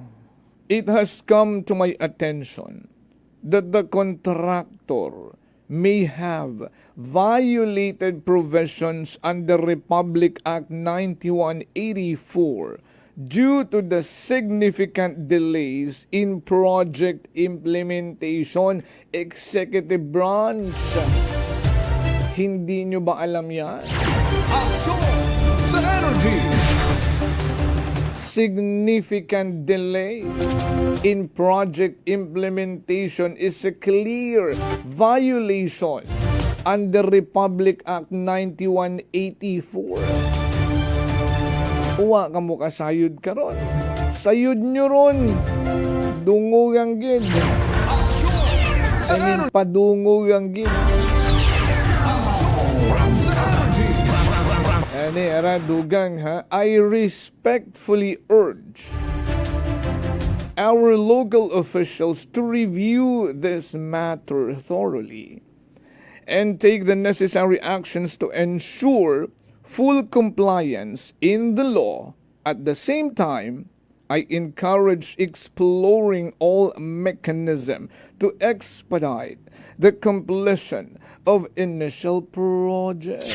it has come to my attention that the contractor may have violated provisions under Republic Act 9184 due to the significant delays in project implementation. Executive branch, hindi nyo ba alam yan? Action sa energy! Significant delay in project implementation is a clear violation under Republic Act 9184. Uwa ka mo kasayod ka ron. Sayod nyo ron. Dungugang gid. Padungugang gid. Ani ara dugang ha. I respectfully urge our local officials to review this matter thoroughly and take the necessary actions to ensure full compliance in the law. At the same time, I encourage exploring all mechanisms to expedite the completion of initial projects.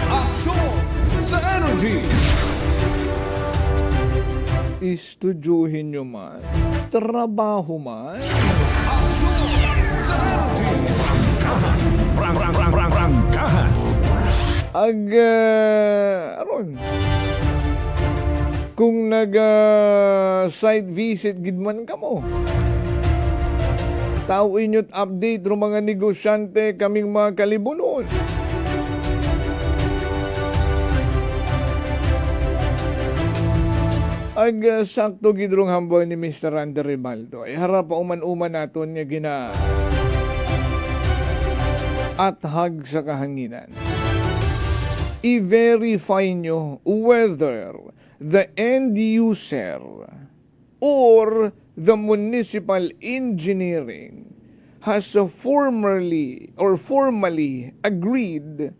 Action sa energy! Istudyuhin nyo man, trabaho man. Action sa energy! Rangkahan! Aron. Kung site visit gidman ka mo. Tawin nyo't update ro mga negosyante kaming mga kalibunon. Sakto gidrong hambal ni Mr. Randy Ribaldo. Harap pa uman-uman naton nga at hag sa kahanginan. I-verify nyo whether the end user or the municipal engineering has formally agreed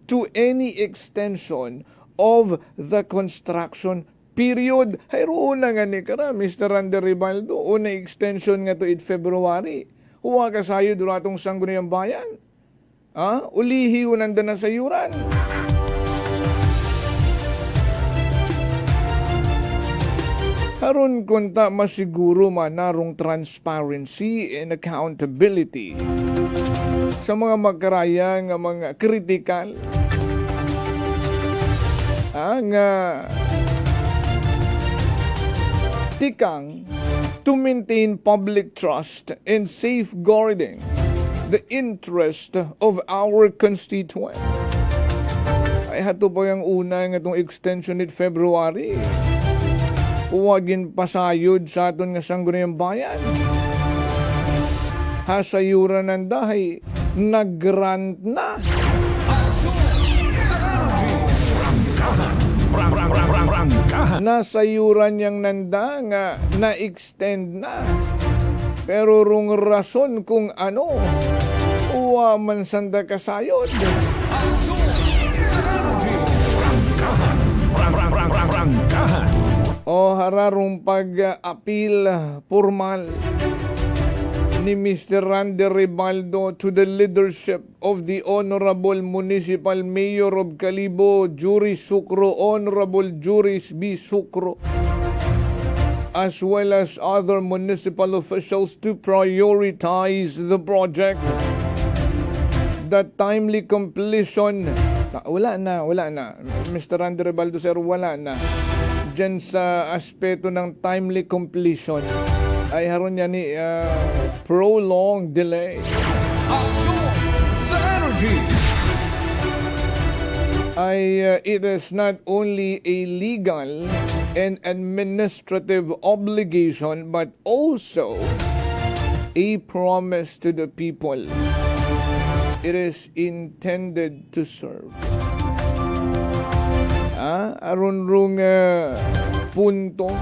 to any extension of the construction period. Hayroon na nga ni kara, Mr. Randy Ribaldo, una extension nga to it February. Huwa ka sayo duratong Sangguniang Bayan. Ulihi unanda na sayuran. Haron kunta masiguro manarong transparency and accountability sa mga magkaraya nga mga critical nga tikang to maintain public trust and safeguarding the interest of our constituent. Ay hato pa yung una nga itong extension it February. Huwagin pasayod sa aton nga Sangguniang Bayan. Hasayuran ng dahay, nag-grant na. Nasayuran niyang nanda nga na-extend na. Pero rung rason kung ano, uwa man sanda kasayod. O hararong pag-apil formal ni Mr. Randy Ribaldo to the leadership of the Honorable Municipal Mayor of Kalibo, Juris Sucro, Honorable Juris B. Sucro, as well as other municipal officials to prioritize the project. The timely completion, wala na. Mr. Randy Ribaldo, sir, wala na. Diyan sa aspeto ng timely completion ay haron yan ni prolonged delay. Sa energy! It is not only a legal and administrative obligation but also a promise to the people. It is intended to serve. Aron-rung punto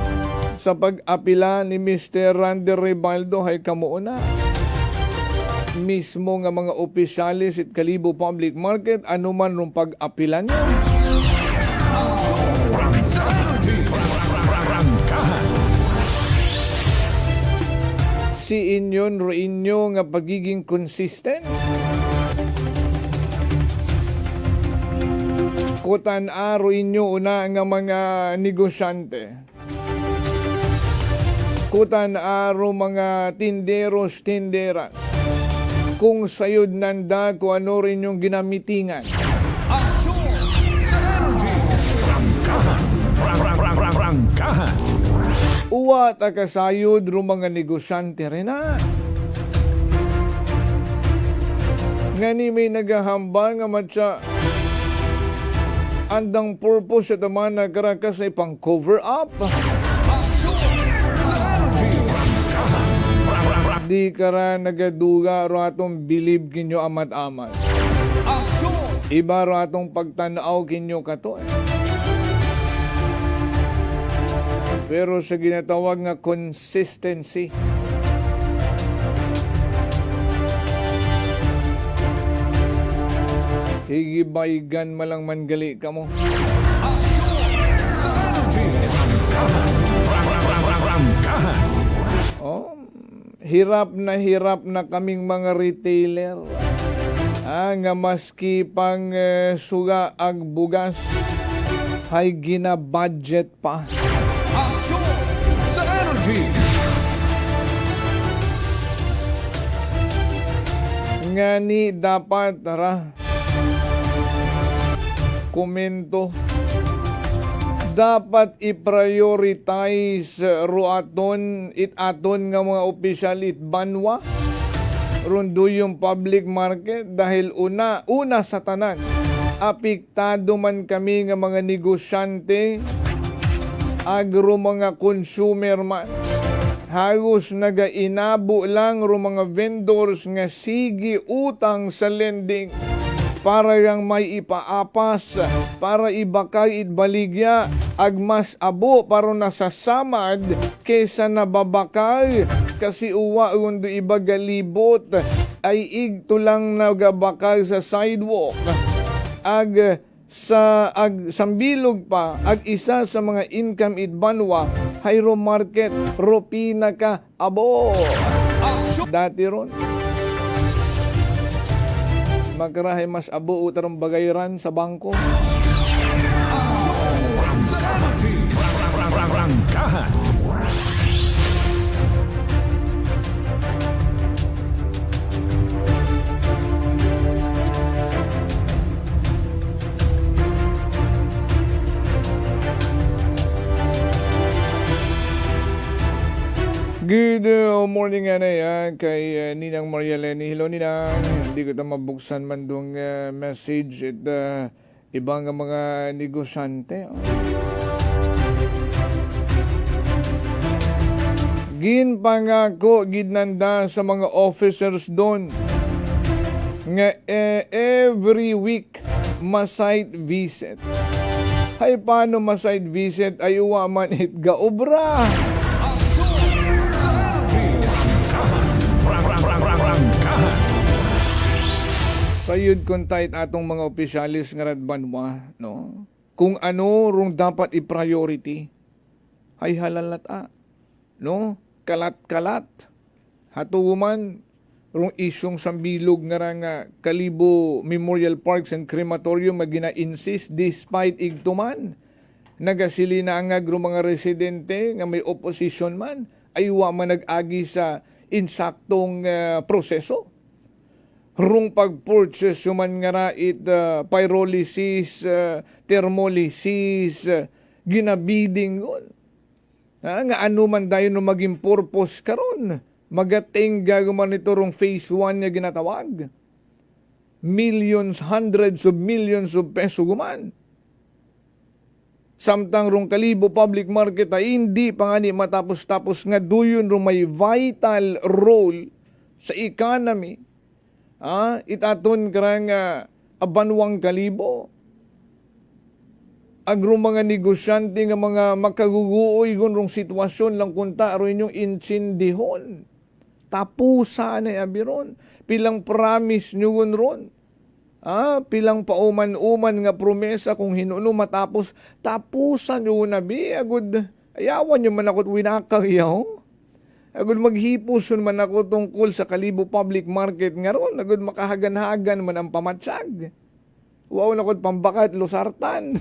sa pag-apila ni Mr. Randy Ribaldo ay kamuuna. Mismo nga mga opisyalis at Kalibo Public Market, anuman rung pag-apila niyo. Si inyon ro inyo nga pagiging consistent. Kutan aro inyo una nga mga negosyante. Kutan aro mga tinderos, tinderas. Kung sayod nanda ko ano rin yung ginamitingan. Uwa takasayod ro mga negosyante rin na. Ngani may naghahamba nga matya andang purpose sa taman na karakas ay pang cover up. Di kara nagaduga ratong bilib kinyo amat-amat. Iba ratong pagtanaw kinyo kato eh. Pero sa ginatawag nga consistency, higibaygan malang mangali ka mo. Hirap na kaming mga retailer. Nga maski pang suga ag bugas, hay gina-budget pa. Aksyon sa energy! Ngani dapat komento. Dapat i-prioritize ruaton itaton nga mga opisyal banwa rundo yung public market dahil una sa tanan apektado man kami nga mga negosyante agro mga consumer man Halos nagainabo lang ro mga vendors nga sige utang sa lending para yang may ipaapas, para ibakay itbaligya, agmas abo para nasasamad kesa nababakay kasi uwa undo iba galibot ay igto lang nagabakay sa sidewalk. Sambilog pa ag isa sa mga income itbanwa hayro market ro pinaka abo dati ron magkarahay mas abo utarong bagayran sa bangko. Rangkahan. Good morning kay Ninang Marialeni. Hello Ninang. Hindi ko ta mabuksan man dong message at ibang mga negosyante. Ginpangako gidnanda sa mga officers doon nga every week ma-site visit. Hay paano ma-site visit ay uwaman it gaobra. Sayod kontait atong mga opisyalis nga radbanwa, no? Kung ano rong dapat i-priority, ay halalata, no? Kalat-kalat. Hatuman rong isyong sambilog nga Kalibo Memorial Parks and Crematorium magina-insist despite igtuman. Nagasili na ang rong mga residente nga may opposition man, ay wa man nag-agi sa insaktong proseso. Rung pag-purchase human nga rait pyrolysis, thermolysis, ginabiding yun. Nga ano man dayon no maging purpose karon magating gagaman ito rung phase 1 nga ginatawag. Millions, hundreds of millions of peso guman. Samtang rung Kalibo Public Market ay hindi pa nga ni matapos-tapos nga duyon rung may vital role sa economy. Itaton karang abanwang Kalibo. Agro mga negosyante nga mga makaguguoy rong sitwasyon lang kunta aro inyong insindihon. Tapusa na abiron. Pilang promise nyo ron. Pilang pauman-uman nga promesa kung hinuno matapos. Tapusan nyo nabi. Agud, ayawan nyo man ako't winakaw yaw. Agud maghipuson man ako tungkol sa Kalibo Public Market nga ron. Agud makahagan-hagan man ang pamatsyag. Wow na ko't pambakat, losartan.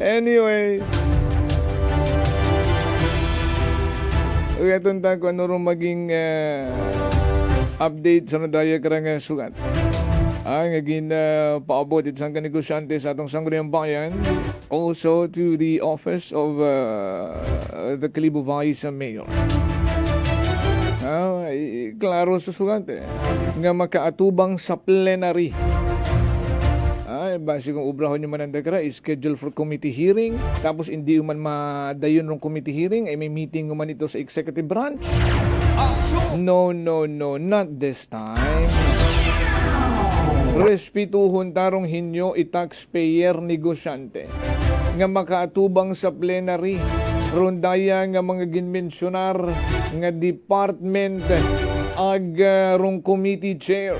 Anyway. Ugatun ta kung ano rin maging update sa nadaya karang sugat. Ang aging paabot at sang kanegosyante sa atong sangguniang bayan. Also to the office of the Kalibo Vice Mayor. Klaro sa sugat nga makaatubang sa plenary. Base kung ubrahon nyo man ang dagara, schedule for committee hearing. Tapos hindi man madayon ng committee hearing, ay may meeting man ito sa executive branch. No, not this time. Respetuhon tarong hinyo i-taxpayer negosyante nga makaatubang sa plenary rondaya nga mga ginmensyonar nga department ag rong committee chair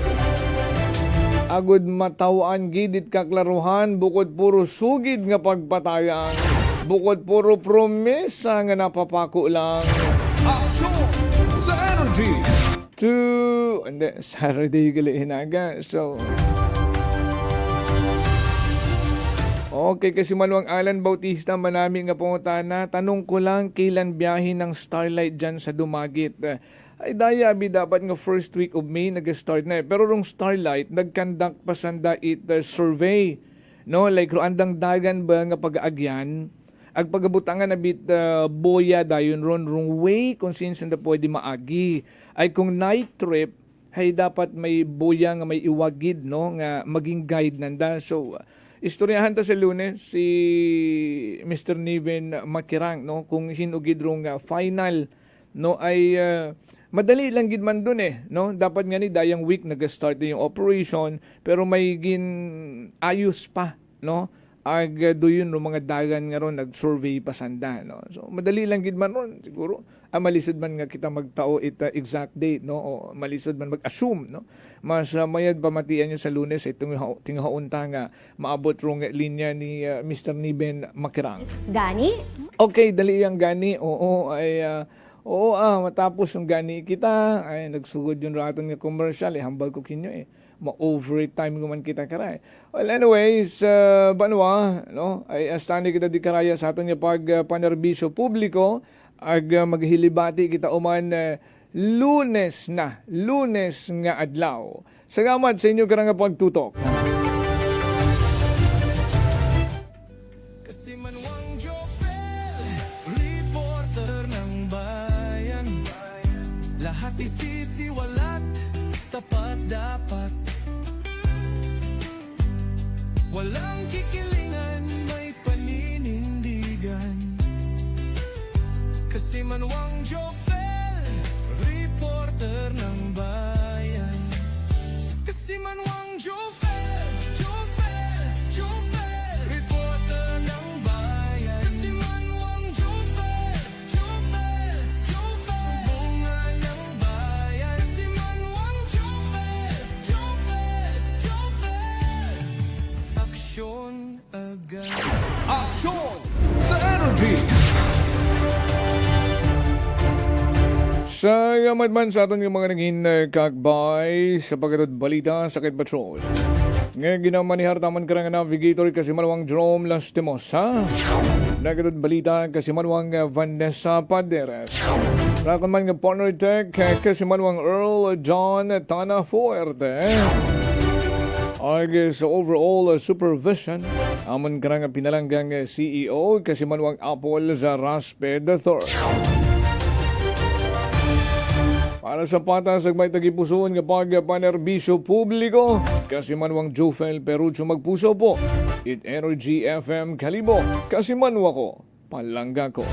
agud matawaan gidit kaklaruhan bukod puro sugid nga pagpatayan bukod puro promesa nga napapako lang. Action sa energy Saturday gali hinaga. So okay, kasi maluang Alan Bautista manami nga pangutana. Tanong ko lang kailan biyahe ng Starlight dyan sa Dumagit. Ay daya dapat nga first week of May nag-start na. Pero rong Starlight nag-conduct pa sanda survey. No, like andang dagan ba nga pag-aagyan. Ag pagabutangan na bit boya dayon ron rong way kung sinsan na pwede maagi. Ay kung night trip ay dapat may boya nga may iwagid no nga maging guide nanda. So istoryahan ta sa Lunes si Mr. Niven Makirang, no, kung hinugid rong final, no, ay madali lang gid man dun no, dapat nga ni dayang week nag-start din yung operation, pero may ayos pa, no, ag doon no mga dagan nga ron nag-survey pa sanda, no. So madali lang gid man ron siguro. Malisod man nga kita magtao ita exact date, no, o malisod man mag-assume, no. Mas mayad pamatian nyo sa Lunes itong tinghaunta nga maabot rong linya ni Mr. Niven Makirang. Gani? Okay, dali yang gani. Matapos yung gani kita ay nagsugod yung raton nga commercial, hambal ko kinyo ma-overtime ko man kita karay. Well, anyways, banwa, no, ay astani kita di karaya sa aton nga panerbisyo publiko, ag maghilibati kita uman Lunes nga adlaw. Salamat sa inyo karang pagtutok. Reporter ng bayan, lahat isisiwalat, tapat dapat. Walang kikilingan, may paninindigan. Kasi Manuang Jofel, reporter ng bayan. Kasi Manuang Jofel, reporter ng bayan. Kasi Manuang Jofel, sumbungan ng bayan. Kasi Manuang Jofel, aksyon agad. Aksyon sa Energy. Sa yamadman sa aton yung mga naging kakbay sa pagkatod balita sa Kid Patrol. Ngayon ginamanihan taman karang navigator kasi Manuang Jerome Lastimosa. Nagatod balita kasi Manuang Vanessa Paderes. Rakon man nga partner tech kasi Manuang Earl John Tana Fuerte. Ay sa overall supervision, amon karang pinalanggang CEO kasi Manuang Apple sa Raspe III. Para sa patas ang may tagipusoon nga pagpanerbisyo publiko, kasi Manuang Jofel Perucho magpuso po. It Energy FM Kalibo, kasi Manwa ko, palangga ko.